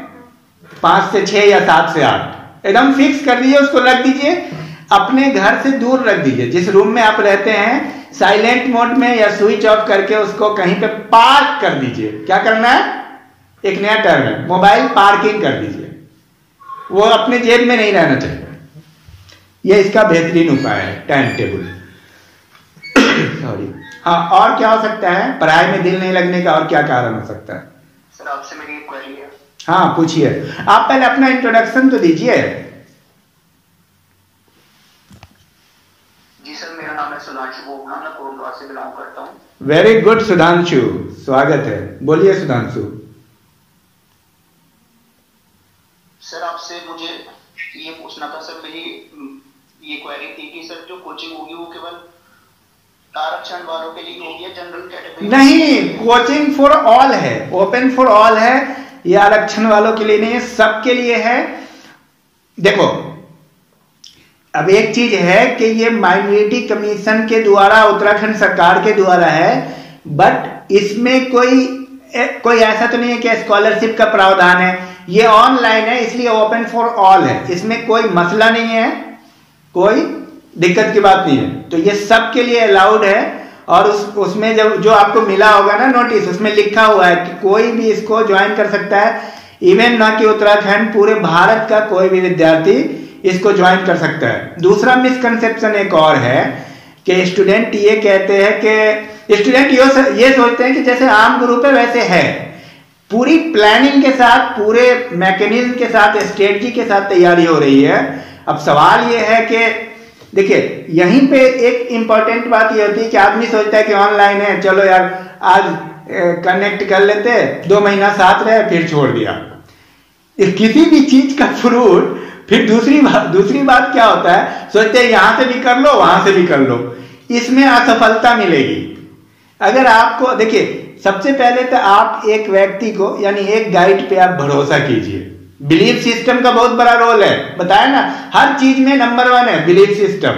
5 से 6 या 7 से 8 एकदम फिक्स कर दीजिए। उसको रख दीजिए, अपने घर से दूर रख दीजिए। जिस रूम में आप रहते हैं साइलेंट मोड में या स्विच ऑफ करके उसको कहीं पे पार्क कर दीजिए। क्या करना है? एक नया टर्म है, मोबाइल पार्किंग कर दीजिए। वो अपने जेब में नहीं रहना चाहिए। ये इसका बेहतरीन उपाय है, टाइम टेबल। सॉरी। हाँ, और क्या हो सकता है पढ़ाई में दिल नहीं लगने का? और क्या कारण हो सकता है? सर आपसे मेरी एक क्वेरी है। हाँ पूछिए। आप पहले अपना इंट्रोडक्शन तो दीजिए। जी सर, मेरा नाम है सुधांशु बोगना, मैं कोटद्वार से बिलोंग करता हूँ। वेरी गुड सुधांशु, स्वागत है। बोलिए सुधांशु। सर आपसे मुझे ये पूछना था सर, मेरी ये क्वेरी थी कि सर जो कोचिंग होगी वो केवल आरक्षण वालों के लिए होगी या जनरल कैटेगरी? नहीं, कोचिंग फॉर ऑल है, ओपन फॉर ऑल है। ये आरक्षण वालों के लिए नहीं है, सबके लिए है। देखो, अब एक चीज है कि ये माइनॉरिटी कमीशन के द्वारा, उत्तराखंड सरकार के द्वारा है, बट इसमें कोई ऐसा तो नहीं है कि स्कॉलरशिप का प्रावधान है ये ऑनलाइन है इसलिए ओपन फॉर ऑल है, इसमें कोई मसला नहीं है, कोई दिक्कत की बात नहीं है। तो ये सब के लिए अलाउड है। और उसमें जो आपको मिला होगा ना नोटिस, उसमें लिखा हुआ है कि कोई भी इसको ज्वाइन कर सकता है। इवन ना कि उत्तराखंड, पूरे भारत का कोई भी विद्यार्थी इसको ज्वाइन कर सकता है। दूसरा मिसकंसेप्शन एक और है कि स्टूडेंट ये कहते हैं कि स्टूडेंट ये सोचते हैं कि जैसे आम ग्रुप है वैसे है, पूरी प्लानिंग के साथ, पूरे मैकेनिज्म के साथ, स्ट्रेटजी के साथ तैयारी हो रही है। अब सवाल ये है कि देखिए यहीं पे एक इंपॉर्टेंट बात ये होती है कि आदमी सोचता है कि ऑनलाइन है, चलो यार आज कनेक्ट कर लेते, 2 महीना साथ रहे फिर छोड़ दिया। किसी भी चीज का फ्रूट फिर दूसरी बात क्या होता है, सोचते हैं यहां से भी कर लो वहां से भी कर लो, इसमें असफलता मिलेगी। अगर आपको देखिए, सबसे पहले तो आप एक व्यक्ति को यानी एक गाइड पे आप भरोसा कीजिए। बिलीफ सिस्टम का बहुत बड़ा रोल है, बताया ना, हर चीज में नंबर 1 है बिलीफ सिस्टम।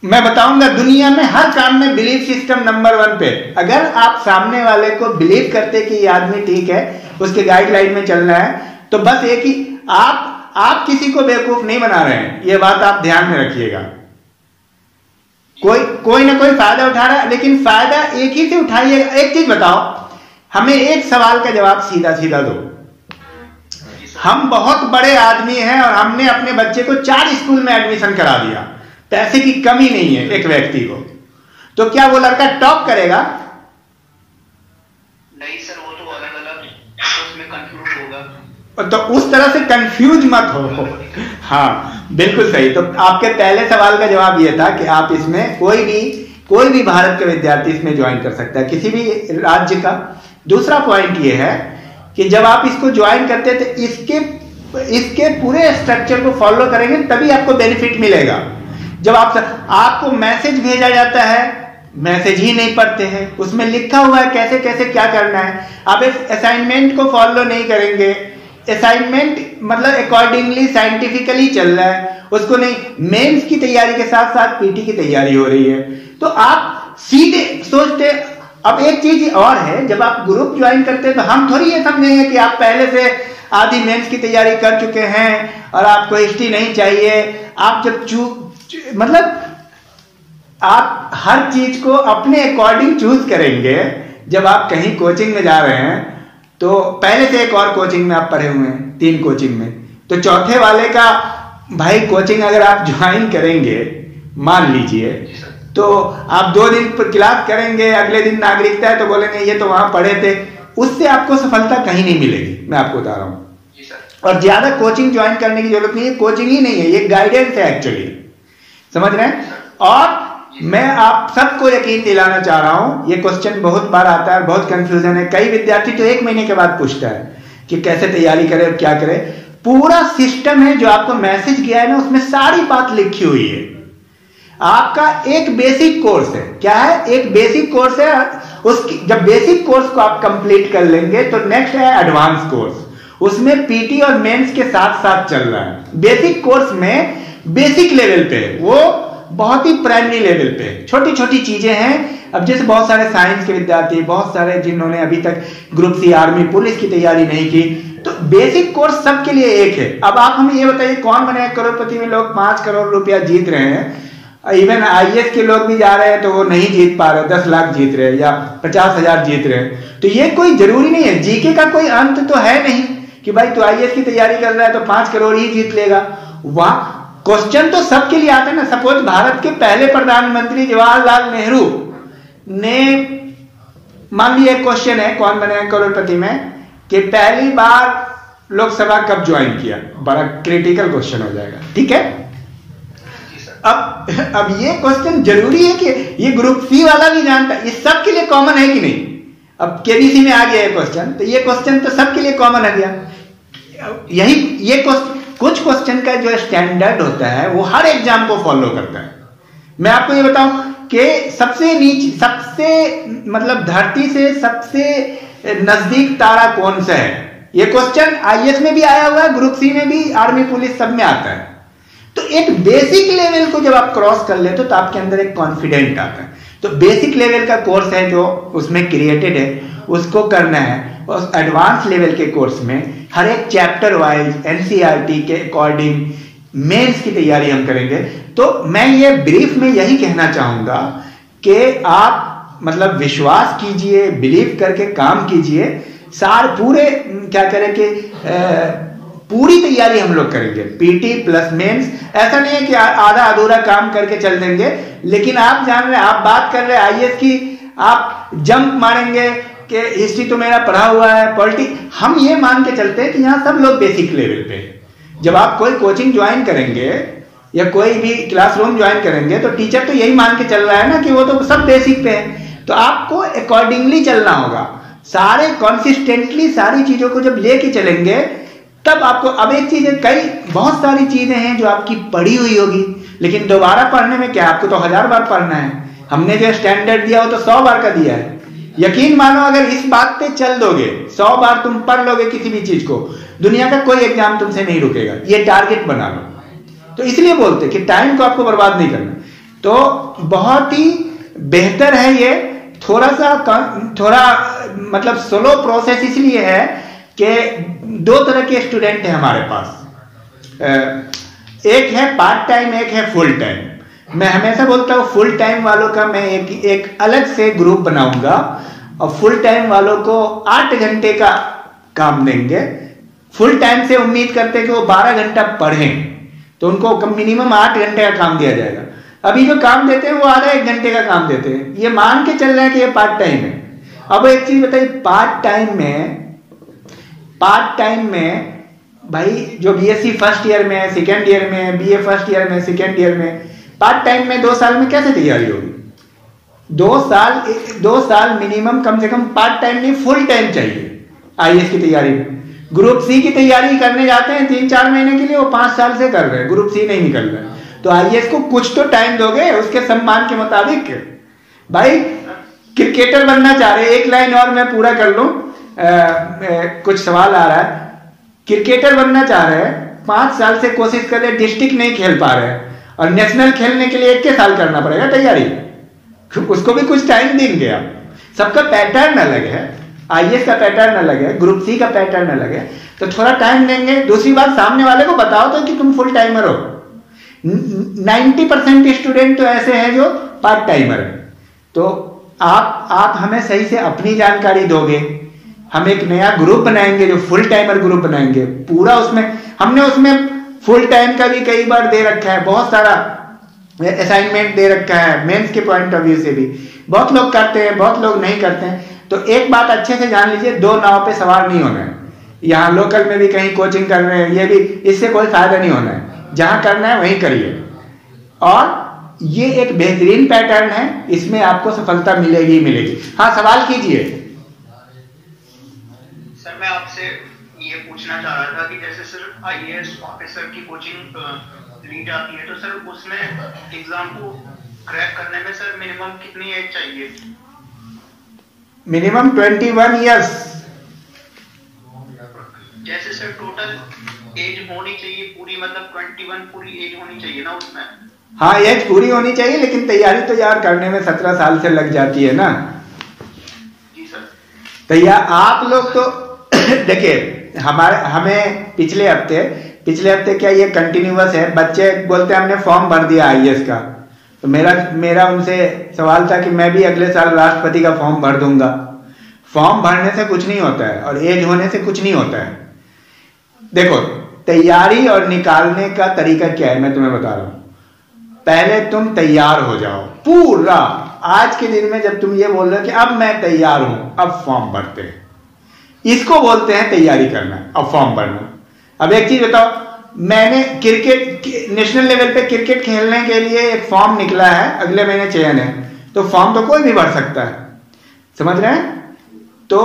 मैं बताऊंगा दुनिया में हर काम में बिलीफ सिस्टम नंबर 1 पे। अगर आप सामने वाले को बिलीव करते कि ये आदमी ठीक है, उसके गाइडलाइन में चलना है, तो बस एक ही आप किसी को बेवकूफ नहीं बना रहे हैं, ये बात आप ध्यान में रखिएगा। कोई ना कोई फायदा उठा रहा है, लेकिन फायदा एक ही से उठाइएगा। एक चीज बताओ, हमें एक सवाल का जवाब सीधा सीधा दो। हम बहुत बड़े आदमी हैं और हमने अपने बच्चे को 4 स्कूल में एडमिशन करा दिया, पैसे की कमी नहीं है एक व्यक्ति को, तो क्या वो लड़का टॉप करेगा? नहीं सर, वो तो अलग अलग उसमें कंफ्यूज होगा। तो उस तरह से कंफ्यूज मत हो। हाँ बिल्कुल सही। तो आपके पहले सवाल का जवाब यह था कि आप इसमें कोई भी भारत का विद्यार्थी इसमें ज्वाइन कर सकता है, किसी भी राज्य का। दूसरा पॉइंट यह है कि जब आप इसको ज्वाइन करते हैं तो इसके पूरे स्ट्रक्चर को फॉलो करेंगे तभी आपको बेनिफिट मिलेगा। जब आपको मैसेज भेजा जाता है, मैसेज ही नहीं पढ़ते हैं, उसमें लिखा हुआ है कैसे कैसे क्या करना है, आप इस असाइनमेंट को फॉलो नहीं करेंगे, असाइनमेंट मतलब अकॉर्डिंगली साइंटिफिकली चल रहा है, उसको नहीं, मेंस की तैयारी के साथ साथ पीटी की तैयारी हो रही है, तो आप सीधे सोचते। अब एक चीज और है, जब आप ग्रुप ज्वाइन करते हैं तो हम थोड़ी ये समझेंगे कि आप पहले से आधी मेंस की तैयारी कर चुके हैं और आपको हिस्ट्री नहीं चाहिए। आप जब मतलब आप हर चीज को अपने अकॉर्डिंग चूज करेंगे। जब आप कहीं कोचिंग में जा रहे हैं तो पहले से एक और कोचिंग में आप पढ़े हुए हैं, 3 कोचिंग में, तो चौथे वाले का भाई कोचिंग अगर आप ज्वाइन करेंगे, मान लीजिए, तो आप 2 दिन क्लास करेंगे, अगले दिन नागरिकता है तो बोलेंगे ये तो वहां पढ़े थे, उससे आपको सफलता कहीं नहीं मिलेगी, मैं आपको बता रहा हूं। और ज्यादा कोचिंग ज्वाइन करने की जरूरत नहीं है, कोचिंग ही नहीं है, ये गाइडेंस है एक्चुअली, समझ रहे हैं। और मैं आप सबको यकीन दिलाना चाह रहा हूं, ये क्वेश्चन बहुत बार आता है, बहुत कंफ्यूजन है। कई विद्यार्थी तो 1 महीने के बाद पूछता है कि कैसे तैयारी करें और क्या करें। पूरा सिस्टम है जो आपको मैसेज किया है ना, उसमें सारी बात लिखी हुई है। आपका एक बेसिक कोर्स है, क्या है, एक बेसिक कोर्स है। उसकी जब बेसिक कोर्स को आप कंप्लीट कर लेंगे तो नेक्स्ट है एडवांस कोर्स, उसमें पीटी और मेंस के साथ साथ चल रहा है। बेसिक कोर्स में बेसिक लेवल पे, वो बहुत ही प्राइमरी लेवल पे छोटी छोटी चीजें हैं। अब जैसे बहुत सारे साइंस के विद्यार्थी, बहुत सारे जिन्होंने अभी तक ग्रुप सी, आर्मी, पुलिस की तैयारी नहीं की, तो बेसिक कोर्स सबके लिए एक है। अब आप हमें ये बताइए, कौन बने करोड़पति में लोग 5 करोड़ रुपया जीत रहे हैं, इवन आईएएस के लोग भी जा रहे हैं तो वो नहीं जीत पा रहे, 10 लाख जीत रहे हैं या 50,000 जीत रहे हैं। तो ये कोई जरूरी नहीं है, जीके का कोई अंत तो है नहीं कि भाई तू आईएएस की तैयारी कर रहा है तो 5 करोड़ ही जीत लेगा। वहां क्वेश्चन तो सबके लिए आता है ना। सपोज भारत के पहले प्रधानमंत्री जवाहरलाल नेहरू ने, मान लीजिए क्वेश्चन है कौन बने करोड़पति में, कि पहली बार लोकसभा कब ज्वाइन किया, बड़ा क्रिटिकल क्वेश्चन हो जाएगा, ठीक है। अब ये क्वेश्चन जरूरी है कि ये ग्रुप सी वाला भी जानता है, ये सबके लिए कॉमन है कि नहीं। अब केबीसी में आ गया ये क्वेश्चन, तो ये क्वेश्चन तो सबके लिए कॉमन आ गया। यही ये कुछ क्वेश्चन का जो स्टैंडर्ड होता है वो हर एग्जाम को फॉलो करता है। मैं आपको ये बताऊं कि सबसे नीचे, सबसे मतलब धरती से सबसे नजदीक तारा कौन सा है, ये क्वेश्चन आईएएस में भी आया हुआ है, ग्रुप सी में भी, आर्मी पुलिस सब में आता है। तो एक बेसिक लेवल को जब आप क्रॉस कर लेते हो तो आपके अंदर एक कॉन्फिडेंट आता है। तो बेसिक लेवल का कोर्स है जो उसमें क्रिएटेड है, उसको करना है। और एडवांस लेवल के कोर्स में हर एक चैप्टर वाइज एनसीईआरटी के अकॉर्डिंग मेंस की तैयारी हम करेंगे। तो मैं ये ब्रीफ में यही कहना चाहूंगा कि आप मतलब विश्वास कीजिए, बिलीव करके काम कीजिए। पूरे क्या करें कि पूरी तैयारी हम लोग करेंगे, पीटी प्लस मेंस। ऐसा नहीं है कि आधा अधूरा काम करके चल देंगे, लेकिन आप जान रहे, आप बात कर रहे आईएएस की, आप जंप मारेंगे कि हिस्ट्री तो मेरा पढ़ा हुआ है, पॉलिटिक्स। हम ये मान के चलते हैं कि यहाँ सब लोग बेसिक लेवल पे। जब आप कोई कोचिंग ज्वाइन करेंगे या कोई भी क्लासरूम ज्वाइन करेंगे तो टीचर तो यही मान के चल रहा है ना कि वो तो सब बेसिक पे है। तो आपको अकॉर्डिंगली चलना होगा, सारे कॉन्सिस्टेंटली सारी चीजों को जब लेके चलेंगे तब आपको। अब एक चीज है, बहुत सारी चीजें हैं जो आपकी पढ़ी हुई होगी, लेकिन दोबारा पढ़ने में क्या, आपको तो 1000 बार पढ़ना है। हमने जो स्टैंडर्ड दिया वो तो 100 बार का दिया है। यकीन मानो अगर इस बात पे चल दोगे, 100 बार तुम पढ़ लोगे किसी भी चीज को, दुनिया का कोई एग्जाम तुमसे नहीं रुकेगा। ये टारगेट बना लो। तो इसलिए बोलते कि टाइम को आपको बर्बाद नहीं करना। तो बहुत ही बेहतर है ये, थोड़ा मतलब स्लो प्रोसेस इसलिए है कि 2 तरह के स्टूडेंट हैं हमारे पास। एक है पार्ट टाइम, एक है फुल टाइम। मैं हमेशा बोलता हूँ फुल टाइम वालों का मैं एक अलग से ग्रुप बनाऊंगा और फुल टाइम वालों को 8 घंटे का काम देंगे। फुल टाइम से उम्मीद करते हैं कि वो 12 घंटा पढ़ें, तो उनको मिनिमम 8 घंटे का काम दिया जाएगा। अभी जो काम देते हैं वो आधा 1 घंटे का काम देते हैं, ये मान के चल रहे हैं कि ये पार्ट टाइम है। अब एक चीज बताइए, पार्ट टाइम में भाई जो बीएससी फर्स्ट ईयर में है, सेकेंड ईयर में, बीए फर्स्ट ईयर में, सेकेंड ईयर में, पार्ट टाइम में 2 साल में कैसे तैयारी होगी? 2 साल मिनिमम कम से कम पार्ट टाइम नहीं फुल टाइम चाहिए आईएएस की तैयारी में। ग्रुप सी की तैयारी करने जाते हैं 3-4 महीने के लिए, वो 5 साल से कर रहे हैं, ग्रुप सी नहीं निकल रहा है। तो आईएएस को कुछ तो टाइम दोगे उसके सम्मान के मुताबिक। भाई क्रिकेटर बनना चाह रहे, एक लाइन और मैं पूरा कर लूं, कुछ सवाल आ रहा है। क्रिकेटर बनना चाह रहे हैं, 5 साल से कोशिश कर रहे, डिस्ट्रिक्ट नहीं खेल पा रहे हैं और नेशनल खेलने के लिए 1 साल करना पड़ेगा तैयारी, उसको भी कुछ टाइम देंगे आप। सबका पैटर्न अलग है, आईएएस का पैटर्न अलग है, ग्रुप सी का पैटर्न अलग है, तो थोड़ा टाइम देंगे। दूसरी बात, सामने वाले को बताओ तो कि तुम फुल टाइमर हो। 90% स्टूडेंट तो ऐसे हैं जो पार्ट टाइमर है। तो आप हमें सही से अपनी जानकारी दोगे, हम एक नया ग्रुप बनाएंगे जो फुल टाइमर ग्रुप बनाएंगे पूरा। हमने उसमें फुल टाइम का भी कई बार दे रखा है, बहुत सारा असाइनमेंट दे रखा है। मेंस के पॉइंट ऑफ व्यू से भी बहुत लोग करते हैं, बहुत लोग नहीं करते हैं। तो एक बात अच्छे से जान लीजिए, 2 नाव पे सवार नहीं होना है। यहाँ लोकल में भी कहीं कोचिंग कर रहे हैं, ये भी, इससे कोई फायदा नहीं होना है। जहां करना है वहीं करिए। और ये एक बेहतरीन पैटर्न है, इसमें आपको सफलता मिलेगी ही मिलेगी। हाँ, सवाल कीजिए। सर मैं आपसे ये पूछना चाह रहा था कि जैसे सर आईएएस ऑफिसर की कोचिंग ली जाती है, तो सर उसमें एग्जाम को क्रैक करने में सर मिनिमम कितनी एज चाहिए? Minimum 21 years. जैसे सर टोटल एज होनी चाहिए पूरी, मतलब 21 पूरी एज होनी चाहिए ना उसमें? हाँ, एज पूरी होनी चाहिए, लेकिन तैयारी तो यार करने में 17 साल से लग जाती है ना। जी सर। तैयार आप लोग तो देखिए, हमें पिछले हफ्ते क्या ये कंटिन्यूअस है। बच्चे बोलते हैं हमने फॉर्म भर दिया आईएएस का, तो मेरा उनसे सवाल था कि मैं भी अगले साल राष्ट्रपति का फॉर्म भर दूंगा। फॉर्म भरने से कुछ नहीं होता है और एज होने से कुछ नहीं होता है। देखो, तैयारी और निकालने का तरीका क्या है मैं तुम्हें बता रहा हूं। पहले तुम तैयार हो जाओ पूरा। आज के दिन में जब तुम ये बोल रहे हो कि अब मैं तैयार हूं, अब फॉर्म भरते हैं, इसको बोलते हैं तैयारी करना, अब फॉर्म भरना। अब एक चीज बताओ, मैंने क्रिकेट नेशनल लेवल पे क्रिकेट खेलने के लिए एक फॉर्म निकला है, अगले महीने चयन है, तो फॉर्म तो कोई भी भर सकता है, समझ रहे हैं? तो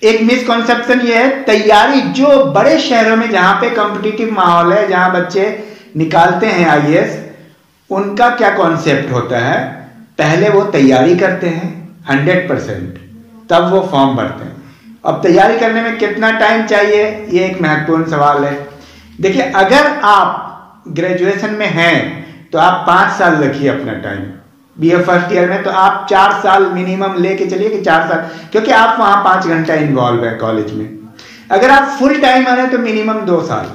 एक मिसकॉन्सेप्शन ये है, तैयारी जो बड़े शहरों में जहां पे कॉम्पिटिटिव माहौल है, जहां बच्चे निकालते हैं आईएएस, उनका क्या कॉन्सेप्ट होता है, पहले वो तैयारी करते हैं 100%, तब वो फॉर्म भरते हैं। अब तैयारी करने में कितना टाइम चाहिए, ये एक महत्वपूर्ण सवाल है। देखिए, अगर आप ग्रेजुएशन में हैं तो आप 5 साल रखिए अपना टाइम, BA फर्स्ट ईयर में, तो आप 4 साल मिनिमम लेके चलिए कि 4 साल, क्योंकि आप वहाँ 5 घंटा इन्वॉल्व है कॉलेज में। अगर आप फुल टाइम आ रहे हैं तो मिनिमम 2 साल।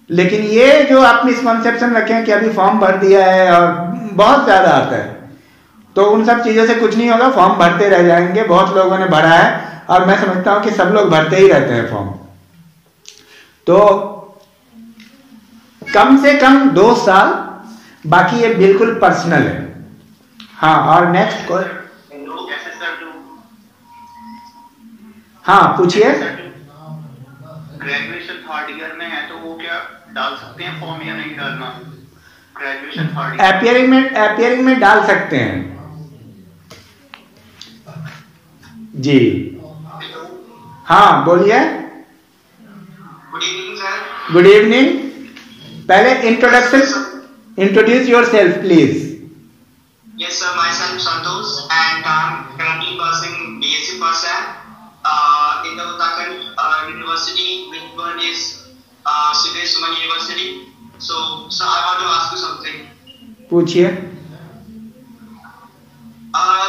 लेकिन ये जो आप मिसकॉन्सेप्शन रखे हैं कि अभी फॉर्म भर दिया है और बहुत ज़्यादा आता है, तो उन सब चीज़ों से कुछ नहीं होगा। फॉर्म भरते रह जाएंगे, बहुत लोगों ने भरा है और मैं समझता हूँ कि सब लोग भरते ही रहते हैं फॉर्म। तो कम से कम 2 साल, बाकी ये बिल्कुल पर्सनल है। हाँ, और नेक्स्ट कोई? हाँ पूछिए। ग्रेजुएशन 3rd ईयर में है तो वो क्या डाल सकते हैं फॉर्म या नहीं डालना? ग्रेजुएशन 3rd एपियरिंग में डाल सकते हैं जी। हाँ बोलिए। Good evening sir. Good evening. पहले introduce yourself please. Yes sir, myself Santosh and I'm currently pursuing BSc first sem in the Uttarakhand University, which one is Sidhe Suman University. So sir, I want to ask you something. पूछिए।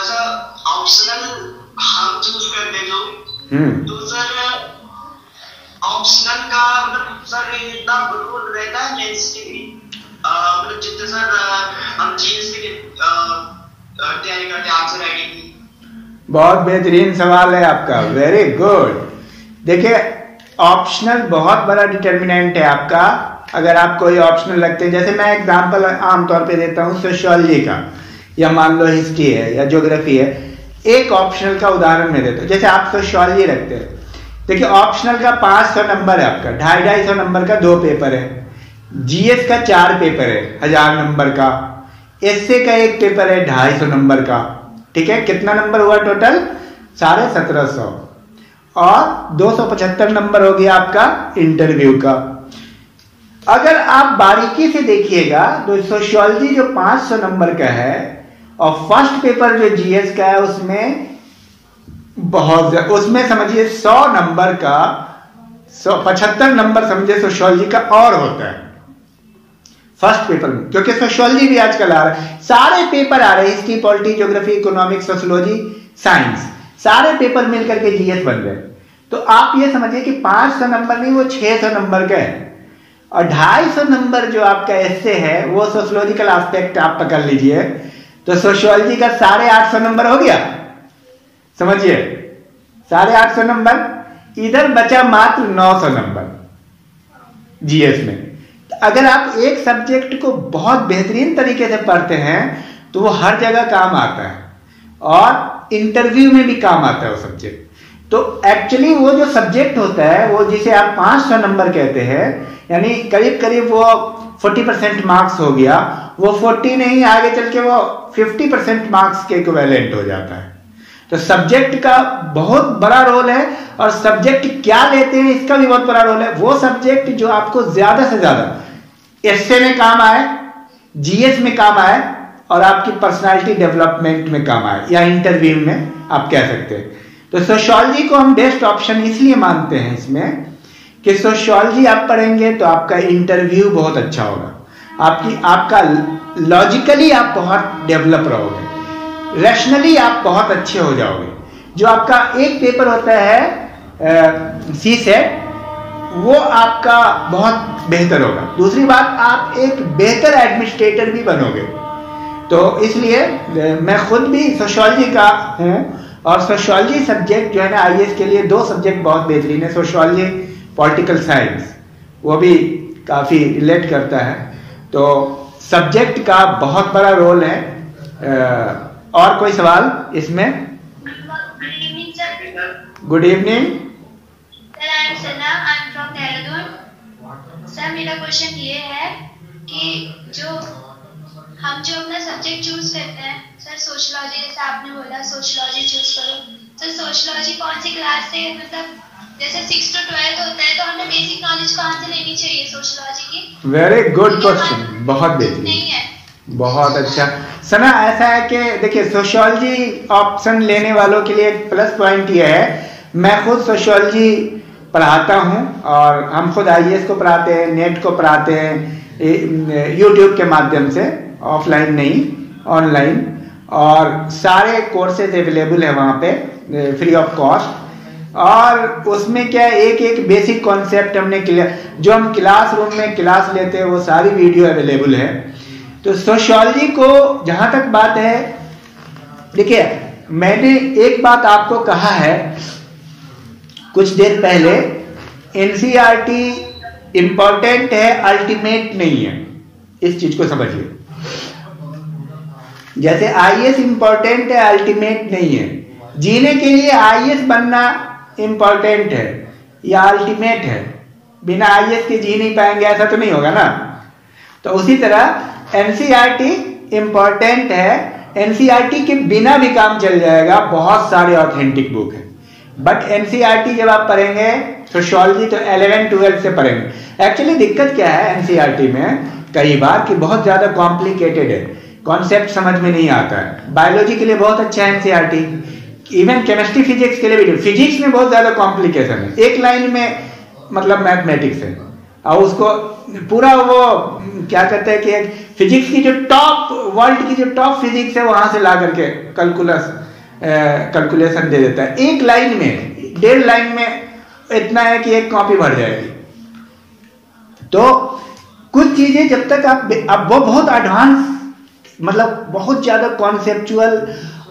Sir optional हम choose करते जो तो sir optional का मतलब sir इतना rule रहता है मेंस मतलब जितने सर हम जीएस के तैयारी करते हैं आंसर राइटिंग की। बहुत बेहतरीन सवाल है आपका, वेरी गुड। देखिए ऑप्शनल बहुत बड़ा डिटर्मिनेंट है आपका। अगर आप कोई ऑप्शनल रखते हैं, जैसे मैं एग्जांपल आमतौर पे देता हूँ सोशियोलॉजी का, या मान लो हिस्ट्री है या ज्योग्राफी है, एक ऑप्शनल का उदाहरण मैं देता हूँ। जैसे आप सोशियोलॉजी रखते हैं, देखिए ऑप्शनल का 500 नंबर है आपका, 250 नंबर का 2 पेपर है, जीएस का 4 पेपर है 1000 नंबर का, एसए का 1 पेपर है 250 नंबर का। ठीक है, कितना नंबर हुआ टोटल? 1750, और 275 नंबर हो गया आपका इंटरव्यू का। अगर आप बारीकी से देखिएगा तो सोशियोलॉजी जो 500 नंबर का है और फर्स्ट पेपर जो जीएस का है उसमें बहुत, उसमें समझिए 100 नंबर का 75 नंबर समझिए सोशियोलॉजी का और होता है फर्स्ट पेपर में, क्योंकि सोशियोलॉजी भी आजकल आ रहा है, सारे पेपर आ रहे हैं, history, polity, geography, economics, sociology, science, सारे पेपर मिलकर के जीएस बन रहे हैं। तो आप ये समझिए कि 500 नंबर नहीं, वो 600 नंबर का है, और 250 नंबर जो आपका एस्से है वो सोशियोलॉजिकल एस्पेक्ट आप पकड़ लीजिए, तो सोशियोलॉजी का 850 नंबर हो गया, समझिए 850 नंबर, इधर बचा मात्र 900 नंबर जीएस में। अगर आप एक सब्जेक्ट को बहुत बेहतरीन तरीके से पढ़ते हैं तो वो हर जगह काम आता है और इंटरव्यू में भी काम आता है वो सब्जेक्ट। तो एक्चुअली वो जो सब्जेक्ट होता है वो जिसे आप 500 नंबर कहते हैं, यानी करीब करीब वो 40% मार्क्स हो गया, वो 40 नहीं, आगे चल के वो 50% मार्क्स के इक्विवेलेंट हो जाता है। तो सब्जेक्ट का बहुत बड़ा रोल है, और सब्जेक्ट क्या लेते हैं इसका भी बहुत बड़ा रोल है। वो सब्जेक्ट जो आपको ज्यादा से ज्यादा एस्से में काम आए, जीएस में काम आए, और आपकी पर्सनालिटी डेवलपमेंट में काम आए, या इंटरव्यू में आप कह सकते हैं। तो सोशियोलॉजी को हम बेस्ट ऑप्शन इसलिए मानते हैं इसमें कि सोशियोलॉजी आप पढ़ेंगे तो आपका इंटरव्यू बहुत अच्छा होगा, आपका लॉजिकली आप बहुत डेवलप रहोगे, रैशनली आप बहुत अच्छे हो जाओगे। जो आपका एक पेपर होता है सीसेट, वो आपका बहुत बेहतर होगा। दूसरी बात, आप एक बेहतर एडमिनिस्ट्रेटर भी बनोगे। तो इसलिए मैं खुद भी सोशियोलॉजी का हूँ, और सोशियोलॉजी सब्जेक्ट जो है ना आईएएस के लिए 2 सब्जेक्ट बहुत बेहतरीन है, सोशियोलॉजी, पॉलिटिकल साइंस, वो भी काफ़ी रिलेट करता है। तो सब्जेक्ट का बहुत बड़ा रोल है। और कोई सवाल इसमें? Good evening sir, I am Sana, I am from Dehradun. Sir मेरा क्वेश्चन ये है कि हम जो अपना सब्जेक्ट चूज करते हैं, सर सोशियोलॉजी, जैसे आपने बोला सोशियोलॉजी चूज करो, तो सोशियोलॉजी कौन सी क्लास से, मतलब जैसे 6 to 12 होता है, तो हमें बेसिक नॉलेज कहाँ से लेनी चाहिए सोशियोलॉजी की? वेरी गुड क्वेश्चन, बहुत बेहतरीन, नहीं है, बहुत अच्छा। सना ऐसा है कि देखिए सोशियोलॉजी ऑप्शन लेने वालों के लिए एक प्लस पॉइंट ये है, मैं खुद सोशियोलॉजी पढ़ाता हूँ, और हम खुद आईएएस को पढ़ाते हैं, नेट को पढ़ाते हैं, यूट्यूब के माध्यम से, ऑफलाइन नहीं ऑनलाइन। और सारे कोर्सेज अवेलेबल है वहाँ पे फ्री ऑफ कॉस्ट। और उसमें क्या है, एक एक बेसिक कॉन्सेप्ट हमने जो हम क्लासरूम में क्लास लेते हैं वो सारी वीडियो अवेलेबल है। तो सोशियोलॉजी को जहाँ तक बात है, देखिए मैंने एक बात आपको कहा है कुछ देर पहले, एनसीईआरटी इंपॉर्टेंट है, अल्टीमेट नहीं है। इस चीज को समझिए, जैसे आईएएस इंपॉर्टेंट है, अल्टीमेट नहीं है। जीने के लिए आईएएस बनना इंपॉर्टेंट है या अल्टीमेट है, बिना आईएएस के जी नहीं पाएंगे ऐसा तो नहीं होगा ना। तो उसी तरह एनसीईआरटी इंपॉर्टेंट है, एनसीईआरटी के बिना भी काम चल जाएगा, बहुत सारे ऑथेंटिक बुक है। बट एनसीईआरटी जब आप पढ़ेंगे सोशियोलॉजी तो 11-12 से पढ़ेंगे। एक्चुअली दिक्कत क्या है एनसीईआरटी में कई बार कि बहुत ज्यादा कॉम्प्लिकेटेड है, कॉन्सेप्ट समझ में नहीं आता है। बायोलॉजी के लिए बहुत अच्छा है एनसीईआरटी, इवन केमिस्ट्री फिजिक्स के लिए भी। फिजिक्स में बहुत ज्यादा कॉम्प्लिकेशन है, एक लाइन में मतलब मैथमेटिक्स है, और उसको पूरा वो क्या कहते हैं कि फिजिक्स की जो टॉप, वर्ल्ड की जो टॉप फिजिक्स है वहां से ला करके कैलकुलेशन दे देता है। एक लाइन में, 1.5 लाइन में इतना है कि एक कॉपी भर जाएगी। तो कुछ चीजें जब तक आप वो बहुत एडवांस, मतलब बहुत ज्यादा कॉन्सेप्चुअल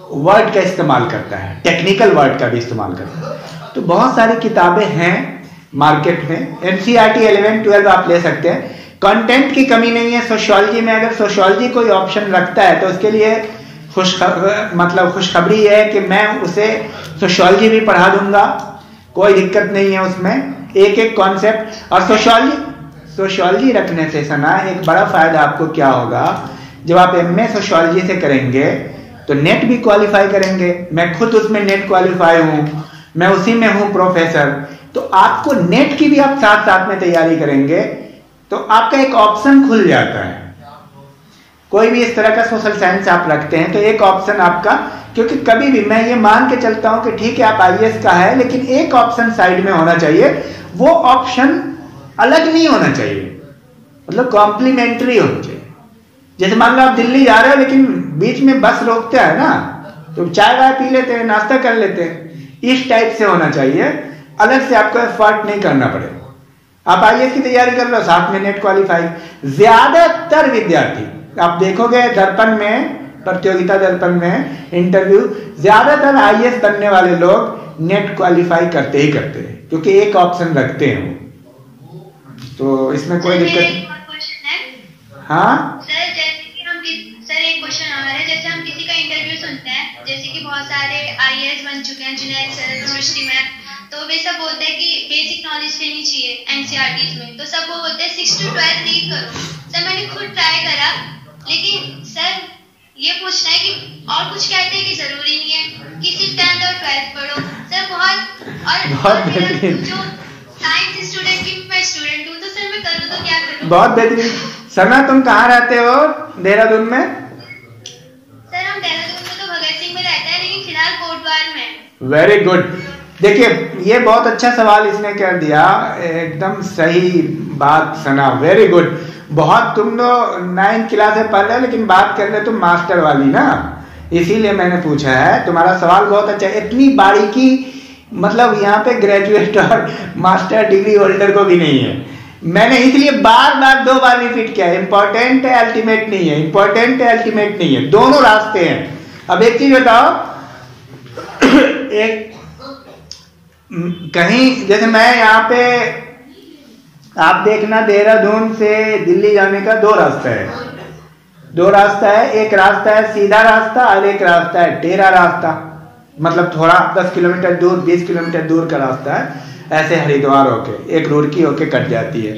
वर्ड का इस्तेमाल करता है, टेक्निकल वर्ड का भी इस्तेमाल करता है। तो बहुत सारी किताबें हैं मार्केट में, एनसीईआरटी 11-12 आप ले सकते हैं, कंटेंट की कमी नहीं है। सोशियोलॉजी में अगर सोशियोलॉजी कोई ऑप्शन रखता है तो उसके लिए खुशखबरी है कि मैं उसे सोशियोलॉजी भी पढ़ा दूंगा, कोई दिक्कत नहीं है उसमें, एक एक कॉन्सेप्ट। और सोशियोलॉजी रखने से सना एक बड़ा फायदा आपको क्या होगा, जब आप एमए सोशियोलॉजी से करेंगे तो नेट भी क्वालिफाई करेंगे। मैं खुद उसमें नेट क्वालिफाई हूं, मैं उसी में हूं प्रोफेसर। तो आपको नेट की भी आप साथ साथ में तैयारी करेंगे तो आपका एक ऑप्शन खुल जाता है। कोई भी इस तरह का सोशल साइंस आप रखते हैं तो एक ऑप्शन आपका, क्योंकि कभी भी मैं ये मान के चलता हूं कि ठीक है आप आईएएस का है, लेकिन एक ऑप्शन साइड में होना चाहिए। वो ऑप्शन अलग नहीं होना चाहिए, मतलब कॉम्प्लीमेंट्री होना चाहिए। जैसे मान लो आप दिल्ली जा रहे हो लेकिन बीच में बस रोकते हैं ना, तो चाय वाय पी लेते हैं, नाश्ता कर लेते हैं, इस टाइप से होना चाहिए। अलग से आपको एफर्ट नहीं करना पड़ेगा। आप आईएएस की तैयारी कर लो, साथ में नेट क्वालिफाई। ज्यादातर विद्यार्थी आप देखोगे दर्पण में, प्रतियोगिता दर्पण में इंटरव्यू, ज्यादातर आईएएस बनने वाले लोग नेट क्वालिफाई करते ही करते हैं, क्योंकि एक ऑप्शन रखते हैं। तो इसमें कोई दिक्कत। हाँ सर एक क्वेश्चन और है, जैसे हम किसी का इंटरव्यू सुनते हैं, जैसे कि बहुत सारे आईएएस बन चुके हैं जुनैद सर, सृष्टि मैम, तो वे सब बोलते हैं कि बेसिक नॉलेज लेनी चाहिए एनसीईआरटी में। तो सब वो बोलते हैं 6 to 12 रीड करो। सर मैंने खुद ट्राई करा, लेकिन सर ये पूछना है कि और कुछ कहते हैं कि जरूरी नहीं है कि सिर्फ 10th और 12th पढ़ो। सर बहुत जो साइंस स्टूडेंट की मैं स्टूडेंट हूँ, तो सर मैं करूँ तो क्या करूँ? बहुत बेहतरीन। सना तुम कहाँ रहते हो? देहरादून में? सर हम देहरादून में तो भगत सिंह में रहते हैं, लेकिन फिलहाल कोटद्वार में। Very good. देखिए ये बहुत अच्छा सवाल इसने कर दिया, एकदम सही बात सना, वेरी गुड। बहुत तुम लोग 9th क्लास से पढ़ रहे हो, लेकिन बात कर रहे तुम मास्टर वाली ना, इसीलिए मैंने पूछा है। तुम्हारा सवाल बहुत अच्छा है। इतनी बारीकी मतलब यहाँ पे ग्रेजुएट और मास्टर डिग्री होल्डर को भी नहीं है। मैंने इसलिए बार बार 2 बार रिपीट किया, इंपॉर्टेंट है अल्टीमेट नहीं है, इंपॉर्टेंट है अल्टीमेट नहीं है, दोनों रास्ते हैं। अब एक चीज बताओ, एक कहीं जैसे मैं यहाँ पे, आप देखना देहरादून से दिल्ली जाने का 2 रास्ता है, 2 रास्ता है। एक रास्ता है सीधा रास्ता और एक रास्ता है टेढ़ा रास्ता, मतलब थोड़ा 10 किलोमीटर दूर, 20 किलोमीटर दूर का रास्ता है, ऐसे हरिद्वार होके, एक रुड़की होके कट जाती है।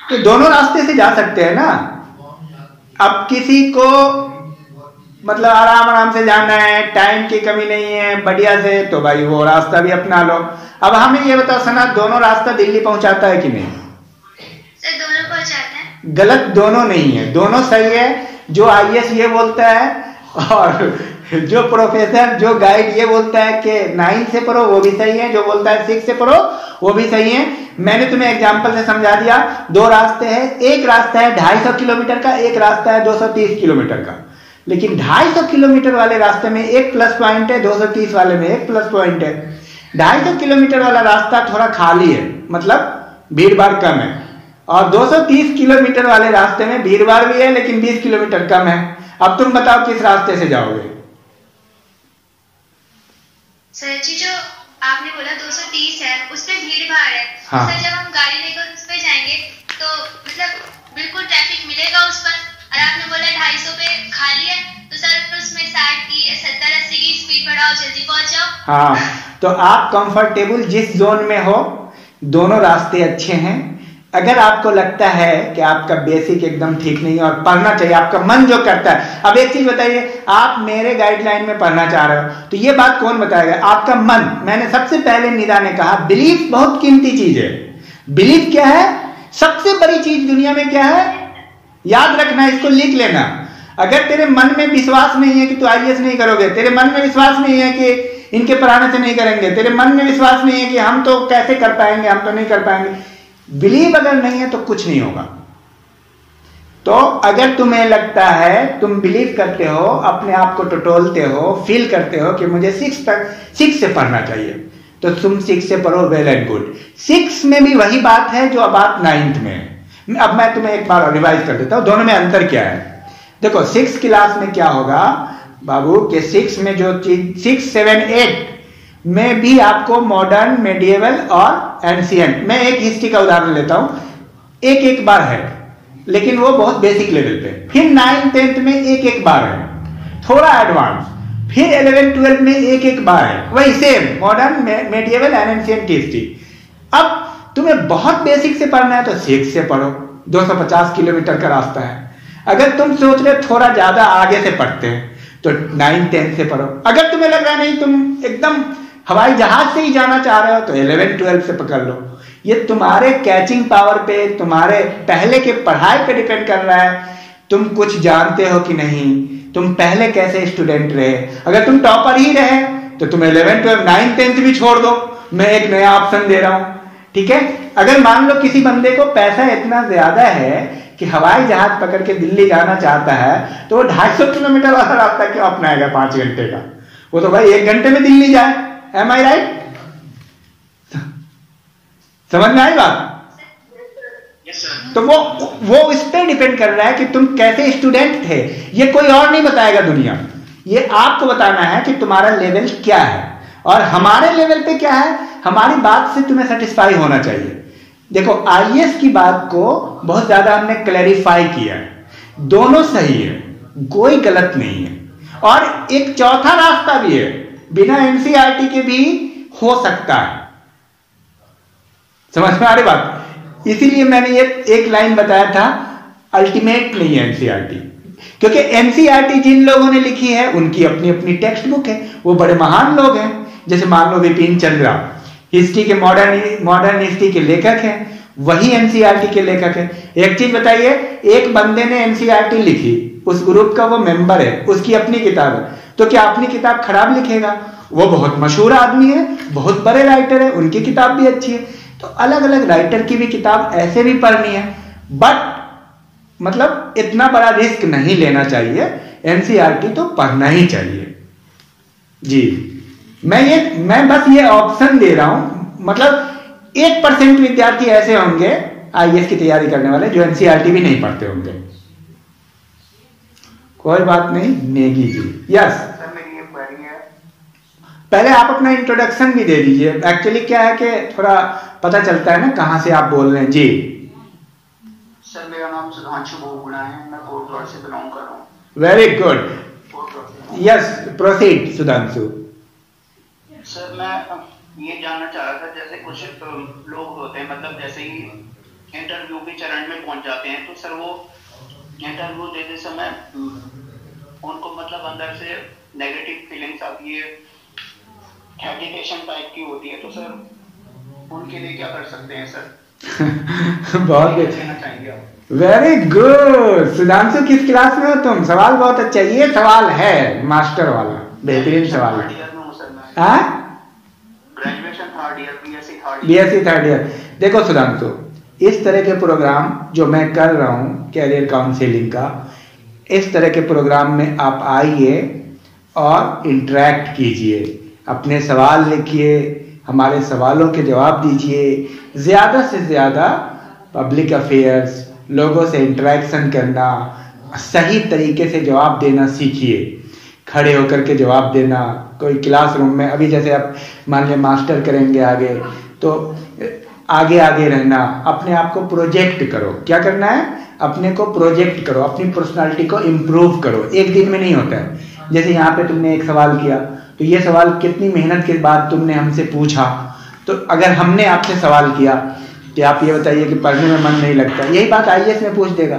तो दोनों रास्ते से जा सकते हैं ना। अब किसी को मतलब आराम आराम से जाना है, टाइम की कमी नहीं है बढ़िया से, तो भाई वो रास्ता भी अपना लो। अब हमें ये बताओ सना, दोनों रास्ता दिल्ली पहुंचाता है कि नहीं? सर दोनों पहुंचाते हैं। गलत दोनों नहीं है, दोनों सही है। जो आईएएस ये बोलता है और जो प्रोफेसर, जो गाइड ये बोलता है कि 9 से पढ़ो, वो भी सही है। जो बोलता है 6 से पढ़ो, वो भी सही है। मैंने तुम्हें एग्जांपल से समझा दिया। 2 रास्ते हैं, एक रास्ता है 250 किलोमीटर का, एक रास्ता है 230 किलोमीटर का। लेकिन 250 किलोमीटर वाले रास्ते में एक प्लस पॉइंट है, 230 वाले में एक प्लस पॉइंट है। 250 किलोमीटर वाला रास्ता थोड़ा खाली है, मतलब भीड़ भाड़ कम है, और 230 किलोमीटर वाले रास्ते में भीड़ भाड़ भी है लेकिन 20 किलोमीटर कम है। अब तुम बताओ किस रास्ते से जाओगे? सर जी जो आपने बोला 230 है, उस पे भीड़ भाड़ है। हाँ। सर जब हम गाड़ी लेकर उस पे जाएंगे तो मतलब बिल्कुल ट्रैफिक मिलेगा उस पर, और आपने बोला 250 पे खाली है, तो सर उसमें 60 की 70-80 की स्पीड बढ़ाओ, जल्दी पहुंच जाओ। हाँ, तो आप कंफर्टेबल जिस जोन में हो, दोनों रास्ते अच्छे हैं। अगर आपको लगता है कि आपका बेसिक एकदम ठीक नहीं है और पढ़ना चाहिए, आपका मन जो करता है, अब एक चीज बताइए, आप मेरे गाइडलाइन में पढ़ना चाह रहे हो तो ये बात कौन बताएगा? आपका मन। मैंने सबसे पहले निदा ने कहा बिलीफ बहुत कीमती चीज है। बिलीफ क्या है? सबसे बड़ी चीज दुनिया में क्या है? याद रखना, इसको लिख लेना। अगर तेरे मन में विश्वास नहीं है कि तू IAS नहीं करोगे, तेरे मन में विश्वास नहीं है कि इनके पढ़ाने से नहीं करेंगे, तेरे मन में विश्वास नहीं है कि हम तो कैसे कर पाएंगे, हम तो नहीं कर पाएंगे, बिलीव अगर नहीं है तो कुछ नहीं होगा। तो अगर तुम्हें लगता है, तुम बिलीव करते हो, अपने आप को टटोलते हो, फील करते हो कि मुझे 6 से पढ़ना चाहिए, तो तुम 6 से पढ़ो, वेल एंड गुड। 6 में भी वही बात है जो बात 9th में है। अब मैं तुम्हें एक बार रिवाइज कर देता हूं, दोनों में अंतर क्या है। देखो 6 क्लास में क्या होगा बाबू के 6 में जो चीज 6, 7, 8 में भी आपको मॉडर्न, मेडिएवल और एंशिएंट, मैं एक हिस्ट्री का उदाहरण लेता हूं, एक बार है लेकिन वो बहुत बेसिक लेवल पे। फिर 9th, 10th में एक बार है, थोड़ा एडवांस। फिर 11, 12 में एक बार है, वही same modern, medieval and ancient history. अब तुम्हें बहुत बेसिक से पढ़ना है तो 6 से पढ़ो, 250 किलोमीटर का रास्ता है। अगर तुम सोच रहे थोड़ा ज्यादा आगे से पढ़ते हैं तो 9, 10 से पढ़ो। अगर तुम्हें लग रहा है नहीं तुम एकदम हवाई जहाज से ही जाना चाह रहे हो तो 11, 12 से पकड़ लो। ये तुम्हारे कैचिंग पावर पे, तुम्हारे पहले के पढ़ाई पे डिपेंड कर रहा है। तुम कुछ जानते हो कि नहीं, तुम पहले कैसे स्टूडेंट रहे। अगर तुम टॉपर ही रहे तो तुम 11, 12, 9, 10 भी छोड़ दो, मैं एक नया ऑप्शन दे रहा हूं, ठीक है। अगर मान लो किसी बंदे को पैसा इतना ज्यादा है कि हवाई जहाज पकड़ के दिल्ली जाना चाहता है, तो वो 250 किलोमीटर वाला रास्ता क्यों अपनाएगा 5 घंटे का? वो तो भाई 1 घंटे में दिल्ली जाए। Am I right? समझ में आई बात? Yes, sir. तो वो इस पे डिपेंड कर रहा है कि तुम कैसे स्टूडेंट थे। ये कोई और नहीं बताएगा दुनिया, ये आपको बताना है कि तुम्हारा लेवल क्या है। और हमारे लेवल पे क्या है, हमारी बात से तुम्हें सेटिस्फाई होना चाहिए। देखो IAS की बात को बहुत ज्यादा हमने क्लैरिफाई किया है, दोनों सही है, कोई गलत नहीं है। और एक चौथा रास्ता भी है, बिना NCERT के भी हो सकता है। समझ में आ रही बात? इसीलिए मैंने ये एक लाइन बताया था, अल्टीमेट नहीं है NCERT, क्योंकि NCERT जिन लोगों ने लिखी है उनकी अपनी अपनी टेक्स्ट बुक है, वो बड़े महान लोग हैं। जैसे मान लो विपिन चंद्रा हिस्ट्री के, मॉडर्न हिस्ट्री के लेखक हैं, वही NCERT के लेखक हैं। एक चीज बताइए, एक बंदे ने NCERT लिखी, उस ग्रुप का वो मेंबर है, उसकी अपनी किताब है, तो क्या अपनी किताब खराब लिखेगा? वो बहुत मशहूर आदमी है, बहुत बड़े राइटर है, उनकी किताब भी अच्छी है। तो अलग अलग राइटर की भी किताब ऐसे भी पढ़नी है, बट मतलब इतना बड़ा रिस्क नहीं लेना चाहिए, NCERT तो पढ़ना ही चाहिए जी। मैं बस ये ऑप्शन दे रहा हूं, मतलब 1% विद्यार्थी ऐसे होंगे IAS की तैयारी करने वाले जो NCERT भी नहीं पढ़ते होंगे। कोई बात नहीं, नेगी जी। यस सर मेरी ये क्वेरी है, पहले आप अपना इंट्रोडक्शन भी दे दीजिए। एक्चुअली क्या है कि थोड़ा पता चलता है ना कहां से आप बोल रहे हैं जी। सर मेरा नाम सुधांशु बहुगुणा है, मैं कोट रोड से बिलोंग कर रहा हूँ। वेरी गुड, कोट रोड से। Yes proceed Sudhanshu. सर मैं ये जानना चाह रहा था, जैसे कुछ लोग होते हैं, मतलब जैसे ही इंटरव्यू के चरण में पहुंच जाते हैं, तो सर वो इंटरव्यू देते समय उनको मतलब अंदर से नेगेटिव फीलिंग्स आती है, हेजिटेशन टाइप की होती है, तो सर उनके लिए क्या कर सकते हैं सर? बहुत कहना चाहेंगे आप? वेरी गुड सुधांशु, किस क्लास में हो तुम? सवाल बहुत अच्छा, ये सवाल है मास्टर वाला, बेहतरीन सवाल है। Graduation 3rd year, BSc 3rd year. देखो सुधांशु, इस तरह के प्रोग्राम जो मैं कर रहा हूं कैरियर काउंसलिंग का, इस तरह के प्रोग्राम में आप आइए और इंटरेक्ट कीजिए, अपने सवाल लिखिए, हमारे सवालों के जवाब दीजिए। ज़्यादा से ज़्यादा पब्लिक अफेयर्स, लोगों से इंटरेक्शन करना, सही तरीके से जवाब देना सीखिए। खड़े होकर के जवाब देना, कोई क्लासरूम में, अभी जैसे आप मान लीजिए मास्टर करेंगे आगे, तो आगे आगे रहना, अपने आप को प्रोजेक्ट करो। क्या करना है? अपने को प्रोजेक्ट करो, अपनी पर्सनालिटी को इम्प्रूव करो। एक दिन में नहीं होता है। जैसे यहाँ पे तुमने एक सवाल किया, तो ये सवाल कितनी मेहनत के बाद तुमने हमसे पूछा। तो अगर हमने आपसे सवाल किया कि आप ये बताइए कि पढ़ने में मन नहीं लगता, यही बात IAS में पूछ देगा।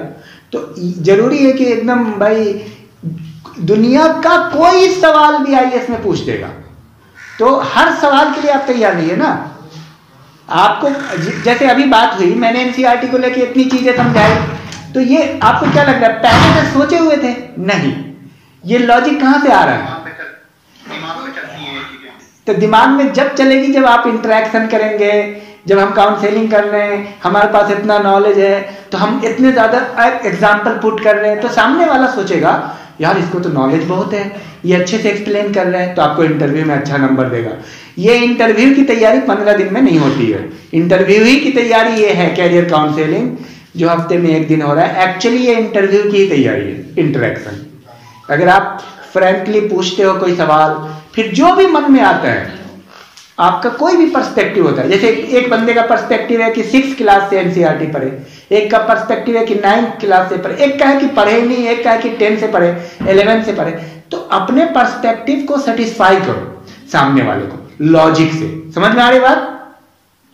तो जरूरी है कि एकदम भाई दुनिया का कोई सवाल भी IAS में पूछ देगा, तो हर सवाल के लिए आप तैयार नहीं है ना। आपको जैसे अभी बात हुई, मैंने NCERT को लेकर इतनी चीजें समझाई, तो ये आपको क्या लग रहा है पहले से सोचे हुए थे? नहीं, ये लॉजिक कहां से आ रहा है? दिमाग में चलती है ये चीजें। तो दिमाग में जब चलेगी जब आप इंटरेक्शन करेंगे, जब हम काउंसलिंग कर रहे हैं, हमारे पास इतना नॉलेज है, तो हम इतने ज्यादा एग्जाम्पल पुट कर रहे हैं, तो सामने वाला सोचेगा यार इसको तो नॉलेज बहुत है, ये अच्छे से एक्सप्लेन कर रहे हैं, तो आपको इंटरव्यू में अच्छा नंबर देगा। ये इंटरव्यू की तैयारी 15 दिन में नहीं होती है। इंटरव्यू ही की तैयारी ये है कैरियर काउंसलिंग, जो हफ्ते में 1 दिन हो रहा है। एक्चुअली ये इंटरव्यू की ही तैयारी है, इंटरेक्शन। अगर आप फ्रैंकली पूछते हो कोई सवाल, फिर जो भी मन में आता है, आपका कोई भी पर्सपेक्टिव होता है। जैसे एक बंदे का पर्सपेक्टिव है कि 6th क्लास से NCERT पढ़े, एक का पर्सपेक्टिव है कि 9th क्लास से पढ़े, एक का है कि पढ़े ही नहीं, एक का है कि 10 से पढ़े, 11 से पढ़े। तो अपने पर्सपेक्टिव को सेटिस्फाई करो सामने वाले को लॉजिक से। समझ में आ रही बात?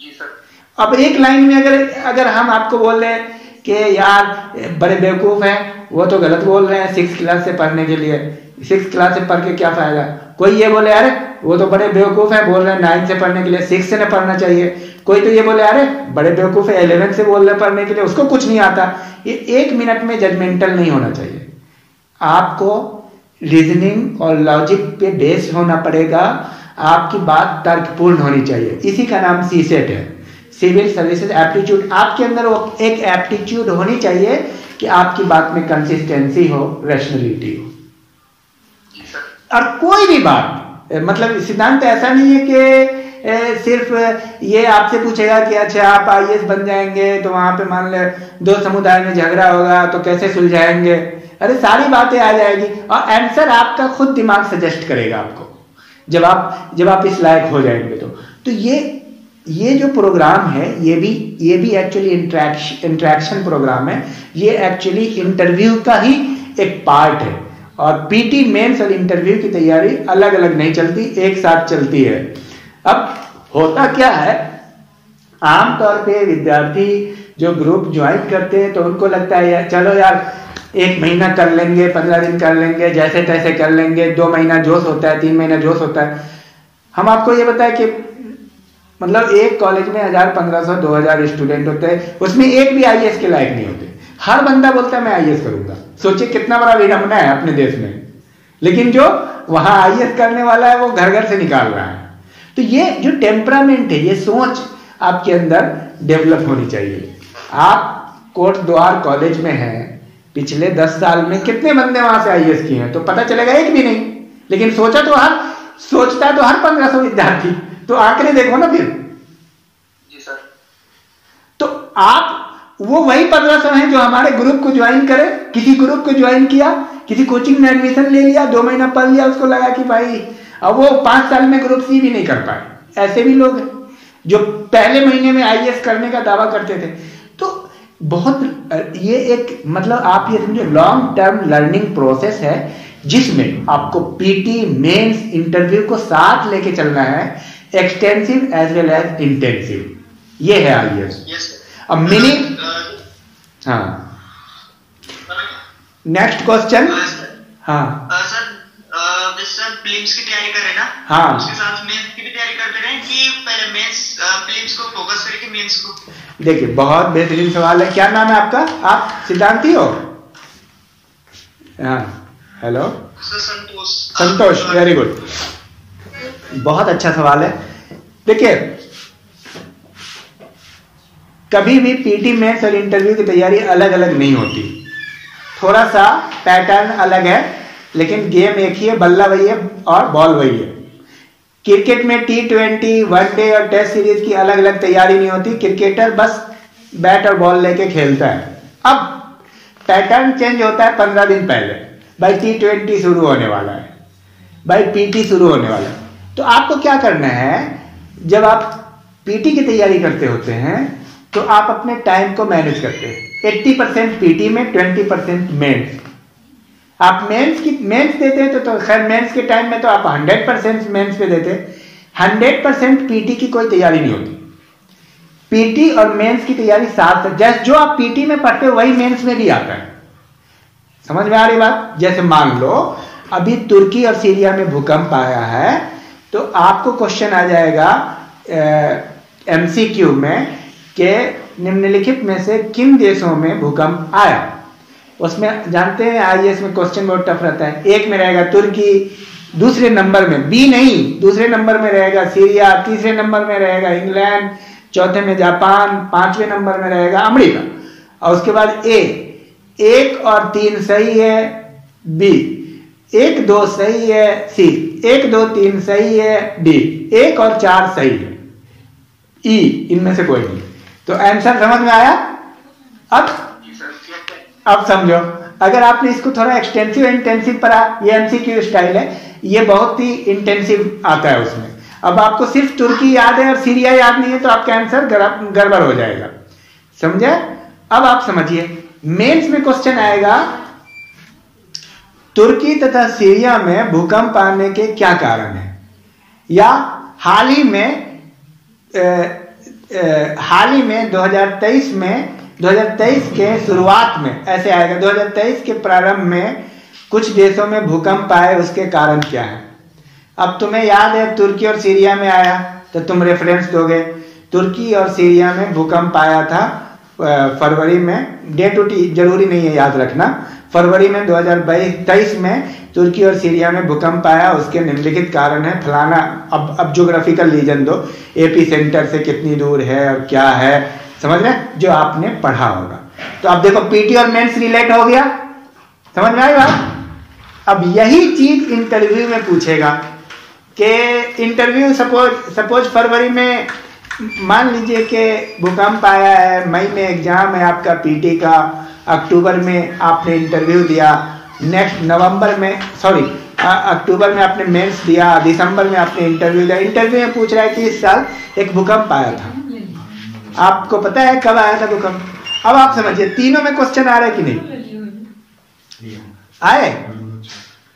जी सर। अब एक लाइन में अगर हम आपको बोल रहे हैं कि यार बड़े बेवकूफ हैं, वो तो गलत बोल रहे हैं 6th क्लास से पढ़ने के लिए, 6th क्लास से पढ़ के क्या फायदा। कोई ये बोले अरे वो तो बड़े बेवकूफ है, बोल रहे हैं 9 से पढ़ने के लिए, 6 से न पढ़ना चाहिए। कोई तो ये बोले अरे बड़े बेवकूफ है 11 से बोल रहे पढ़ने के लिए, उसको कुछ नहीं आता। ये 1 मिनट में जजमेंटल नहीं होना चाहिए। आपको रीजनिंग और लॉजिक पे बेस होना पड़ेगा, आपकी बात तर्कपूर्ण होनी चाहिए। इसी का नाम CSET है, सिविल सर्विसेज एप्टीट्यूड। आपके अंदर वो एक एप्टीट्यूड होनी चाहिए कि आपकी बात में कंसिस्टेंसी हो, रैशनैलिटी हो। और कोई भी बात, मतलब सिद्धांत ऐसा नहीं है कि सिर्फ ये आपसे पूछेगा कि अच्छा आप IAS बन जाएंगे तो वहां पे मान ले 2 समुदाय में झगड़ा होगा तो कैसे सुलझाएंगे। अरे सारी बातें आ जाएगी और आंसर आपका खुद दिमाग सजेस्ट करेगा आपको, जब आप इस लायक हो जाएंगे। तो ये जो प्रोग्राम है ये भी एक्चुअली इंटरेक्शन प्रोग्राम है। ये एक्चुअली इंटरव्यू का ही एक पार्ट है। और PT मेंस और इंटरव्यू की तैयारी अलग अलग नहीं चलती, एक साथ चलती है। अब होता क्या है, आमतौर पे विद्यार्थी जो ग्रुप ज्वाइन करते हैं तो उनको लगता है यार चलो यार 1 महीना कर लेंगे, 15 दिन कर लेंगे, जैसे तैसे कर लेंगे, 2 महीना जोश होता है, 3 महीना जोश होता है। हम आपको ये बताएं कि मतलब एक कॉलेज में 1000-1500 2000 स्टूडेंट होते हैं, उसमें एक भी IAS के लायक नहीं होते। हर बंदा बोलता है मैं IAS करूंगा। सोचिए कितना बड़ा विडंबना है अपने देश में। लेकिन जो वहां IAS करने वाला है वो घर घर से निकाल रहा है। तो ये जो टेम्परामेंट है, ये सोच आपके अंदर डेवलप होनी चाहिए। आप कोट द्वार कॉलेज में हैं, पिछले 10 साल में कितने बंदे वहां से IAS किए हैं तो पता चलेगा एक भी नहीं। लेकिन सोचता तो हर 1500 विद्यार्थी। तो आंकड़े देखो ना फिर। जी सर। तो आप वो वही 1500 हैं जो हमारे ग्रुप को ज्वाइन करे, किसी ग्रुप को ज्वाइन किया, किसी कोचिंग में एडमिशन ले लिया, 2 महीना पढ़ लिया, उसको लगा कि भाई अब वो 5 साल में ग्रुप C भी नहीं कर पाए। ऐसे भी लोग हैं जो पहले महीने में IAS करने का दावा करते थे। तो बहुत ये एक मतलब आप ये समझो लॉन्ग टर्म लर्निंग प्रोसेस है, जिसमें आपको PT मेंस इंटरव्यू को साथ लेके चलना है, extensive as well as intensive. ये है IAS। अब मीनिंग, हाँ नेक्स्ट क्वेश्चन। हाँ सर, जैसे प्रीलिम्स की तैयारी कर रहे हैं ना, हाँ, उसके साथ मेंस की भी तैयारी करते रहे कि पहले मेंस प्रीलिम्स को फोकस करके मेंस को? देखिए बहुत बेहतरीन सवाल है। क्या नाम है आपका? आप सिद्धांती हो? हाँ, हेलो संतोष, वेरी गुड, बहुत अच्छा सवाल है। देखिए कभी भी PT मेंस और इंटरव्यू की तैयारी अलग अलग नहीं होती, थोड़ा सा पैटर्न अलग है, लेकिन गेम एक ही है, बल्ला वही है और बॉल वही है। क्रिकेट में T20, वनडे और टेस्ट सीरीज की अलग अलग तैयारी नहीं होती। क्रिकेटर बस बैट और बॉल लेके खेलता है। अब पैटर्न चेंज होता है 15 दिन पहले, भाई T20 शुरू होने वाला है, भाई PT शुरू होने वाला है। तो आपको क्या करना है, जब आप PT की तैयारी करते होते हैं तो आप अपने टाइम को मैनेज करते हैं। 80% PT में, 20% मेंस। आप मेंस देते हैं तो खैर मेंस के टाइम में तो आप 100% मेंस पे देते हैं। 100% PT की कोई तैयारी नहीं होती। PT और मेंस की तैयारी साथ है। जैसे जो आप PT में पढ़ते हो वही मेंस में भी आता है। समझ में आ रही बात? जैसे मान लो अभी तुर्की और सीरिया में भूकंप आया है, तो आपको क्वेश्चन आ जाएगा MCQ में कि निम्नलिखित में से किन देशों में भूकंप आया। उसमें जानते हैं IAS में क्वेश्चन बहुत टफ रहता है। एक में रहेगा तुर्की, दूसरे नंबर में B नहीं, दूसरे नंबर में रहेगा सीरिया, तीसरे नंबर में रहेगा इंग्लैंड, चौथे में जापान, पांचवें नंबर में रहेगा अमेरिका। और उसके बाद A 1 और 3 सही है, B 1 2 सही है, C 1 2 3 सही है, D 1 और 4 सही है, E इनमें से कोई नहीं। तो आंसर समझ में आया? अब समझो, अगर आपने इसको थोड़ा एक्सटेंसिव इंटेंसिव पढ़ा, ये MCQ स्टाइल है, ये बहुत ही इंटेंसिव आता है उसमें। अब आपको सिर्फ तुर्की याद है और सीरिया याद नहीं है तो आपका आंसर गड़बड़ हो जाएगा। समझे? अब आप समझिए, मेंस में क्वेश्चन आएगा तुर्की तथा सीरिया में भूकंप आने के क्या कारण है, या हाल ही में 2023 के शुरुआत में ऐसे आएगा। 2023 के प्रारंभ में कुछ देशों में भूकंप आए, उसके कारण क्या है। अब तुम्हें याद है तुर्की और सीरिया में आया तो तुम रेफरेंस दोगे। तुर्की और सीरिया में भूकंप आया था फरवरी में, डे टू टी जरूरी नहीं है याद रखना। फरवरी में 2023 में तुर्की और सीरिया में भूकंप आया, उसके निम्नलिखित कारण है फलाना। अब ज्योग्राफिकल रीजन दो, एपी सेंटर से कितनी दूर है और क्या है, समझ रहे, जो आपने पढ़ा होगा। तो अब देखो PT और मेंस रिलेट हो गया, समझ में आई बात? अब यही चीज इंटरव्यू में पूछेगा कि इंटरव्यू सपोज फरवरी में मान लीजिए कि भूकंप आया है, मई में एग्जाम है आपका PT का, अक्टूबर में आपने इंटरव्यू दिया, नेक्स्ट अक्टूबर में आपने मेंस दिया, दिसंबर में आपने इंटरव्यू दिया। इंटरव्यू में पूछ रहा है कि इस साल एक भूकंप आया था, आपको पता है कब आया था भूकंप? अब आप समझिए तीनों में क्वेश्चन आ रहे कि नहीं आए,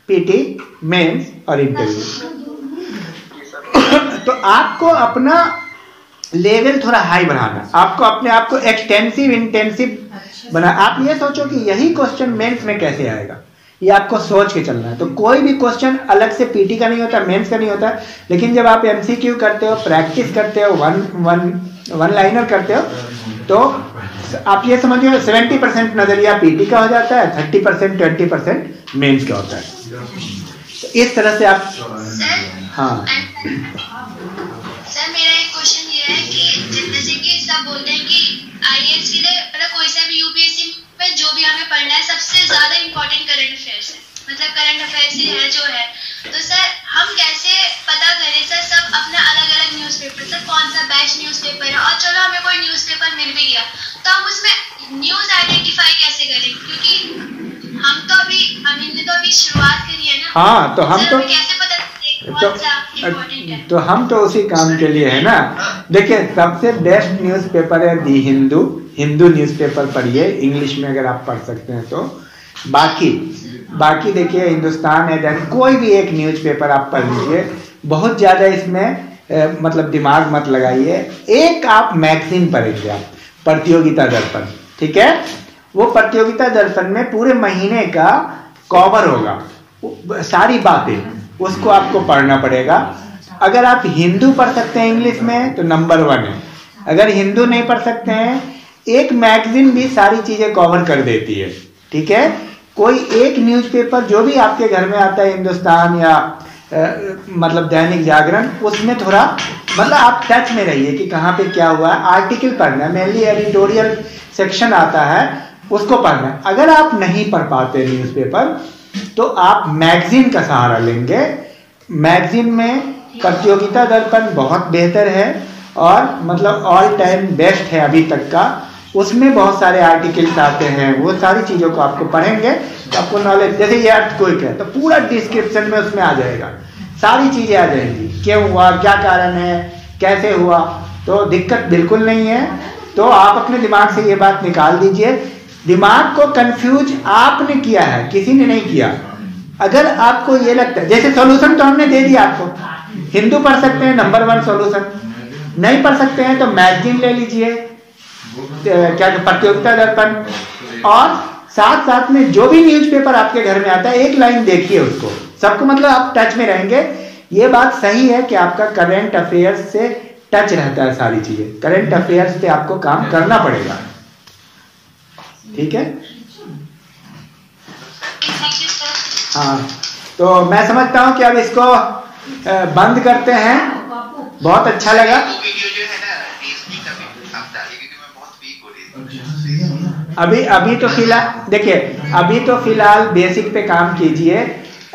PT, मेंस और इंटरव्यू। तो आपको अपना लेवल थोड़ा हाई बढ़ाना, आपको अपने आप को एक्सटेंसिव इंटेंसिव बना। आप ये सोचो कि यही क्वेश्चन मेंस में कैसे आएगा, ये आपको सोच के चलना है। तो कोई भी क्वेश्चन अलग से PT का नहीं होता, मेंस का नहीं होता। लेकिन जब आप MCQ करते हो, प्रैक्टिस करते हो, वन लाइनर करते हो, तो आप ये समझिए 70% नजरिया PT का हो जाता है, 30% 20% मेंस का होता है। तो इस तरह से आप हाँ सर मेरा एक क्वेश्चन ये है कि जैसे कि सब बोलते हैं कि IAS के लिए मतलब कोई सा भी UPSC में जो भी हमें पढ़ना है सबसे ज्यादा इम्पोर्टेंट करंट अफेयर्स है, मतलब करंट अफेयर्स ही है जो है। तो सर हम कैसे पता करें सर, सब अपना अलग अलग न्यूज़पेपर, सर कौन सा बेस्ट न्यूज़पेपर है, और चलो हमें कोई न्यूज़पेपर मिल भी गया तो हम उसमें न्यूज़ आइडेंटिफाई कैसे करें, क्योंकि हमने तो अभी शुरुआत करी है ना। हाँ, तो हम तो कैसे पता तो हम तो उसी काम के लिए है ना। देखिए सबसे बेस्ट न्यूज़पेपर है दी हिंदू न्यूज़पेपर पढ़िए, इंग्लिश में अगर आप पढ़ सकते हैं तो। बाकी देखिए हिंदुस्तान है, दैन कोई भी एक न्यूज़पेपर आप पढ़ लीजिए, बहुत ज़्यादा इसमें मतलब दिमाग मत लगाइए। एक आप मैगजीन पढ़ेंगे, आप प्रतियोगिता दर्पण, ठीक है। वो प्रतियोगिता दर्पण में पूरे महीने का कवर होगा, सारी बातें, उसको आपको पढ़ना पड़ेगा। अगर आप हिंदू पढ़ सकते हैं इंग्लिश में तो नंबर 1 है। अगर हिंदू नहीं पढ़ सकते हैं, एक मैगजीन भी सारी चीजें कवर कर देती है, ठीक है। कोई एक न्यूज़पेपर जो भी आपके घर में आता है, हिंदुस्तान या मतलब दैनिक जागरण, उसमें थोड़ा मतलब आप टच में रहिए कि कहाँ पे क्या हुआ है। आर्टिकल पढ़ना है, मेनली एडिटोरियल सेक्शन आता है, उसको पढ़ना है। अगर आप नहीं पढ़ पाते न्यूज़पेपर तो आप मैगजीन का सहारा लेंगे। मैगजीन में प्रतियोगिता दर्पण बहुत बेहतर है और मतलब ऑल टाइम बेस्ट है अभी तक का। उसमें बहुत सारे आर्टिकल्स आते हैं, वो सारी चीज़ों को आपको पढ़ेंगे तो आपको नॉलेज, जैसे ये अर्थक्वेक है तो पूरा डिस्क्रिप्शन में उसमें आ जाएगा, सारी चीज़ें आ जाएंगी, क्यों हुआ, क्या कारण है, कैसे हुआ, तो दिक्कत बिल्कुल नहीं है। तो आप अपने दिमाग से ये बात निकाल दीजिए, दिमाग को कंफ्यूज आपने किया है, किसी ने नहीं किया। अगर आपको ये लगता है, जैसे सॉल्यूशन तो हमने दे दिया आपको, हिंदू पढ़ सकते हैं नंबर 1 सॉल्यूशन, नहीं पढ़ सकते हैं तो मैगजीन ले लीजिए, क्या प्रतियोगिता दर्पण, और साथ साथ में जो भी न्यूज़पेपर आपके घर में आता है एक लाइन देखिए उसको, सबको मतलब आप टच में रहेंगे। ये बात सही है कि आपका करंट अफेयर्स से टच रहता है, सारी चीजें करंट अफेयर्स पे आपको काम करना पड़ेगा, ठीक है। हाँ, तो मैं समझता हूँ कि अब इसको बंद करते हैं। बहुत अच्छा लगा। अभी तो फिलहाल देखिए, अभी तो फिलहाल बेसिक पे काम कीजिए।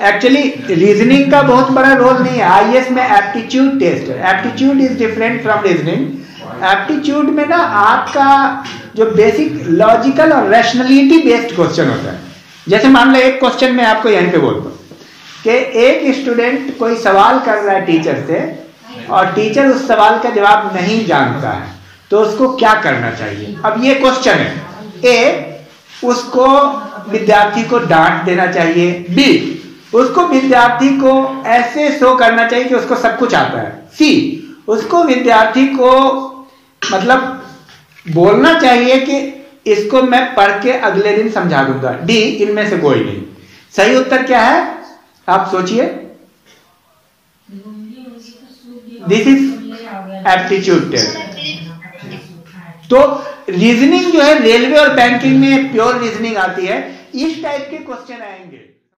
एक्चुअली रीजनिंग का बहुत बड़ा रोल नहीं है। आईएएस में एप्टीट्यूड टेस्ट है, aptitude is different from reasoning. Aptitude में ना आपका जो बेसिक लॉजिकल और रैशनैलिटी बेस्ड क्वेश्चन होता है। जैसे मान लो एक क्वेश्चन मैं आपको यहीं पे बोलता हूँ कि एक स्टूडेंट कोई सवाल कर रहा है टीचर से और टीचर उस सवाल का जवाब नहीं जानता है, तो उसको क्या करना चाहिए। अब ये क्वेश्चन है, ए उसको विद्यार्थी को डांट देना चाहिए, बी उसको विद्यार्थी को ऐसे शो करना चाहिए कि उसको सब कुछ आता है, सी उसको विद्यार्थी को मतलब बोलना चाहिए कि इसको मैं पढ़ के अगले दिन समझा दूंगा, डी इनमें से कोई नहीं। सही उत्तर क्या है आप सोचिए। This is aptitude test. तो रीजनिंग जो है रेलवे और बैंकिंग में प्योर रीजनिंग आती है, इस टाइप के क्वेश्चन आएंगे।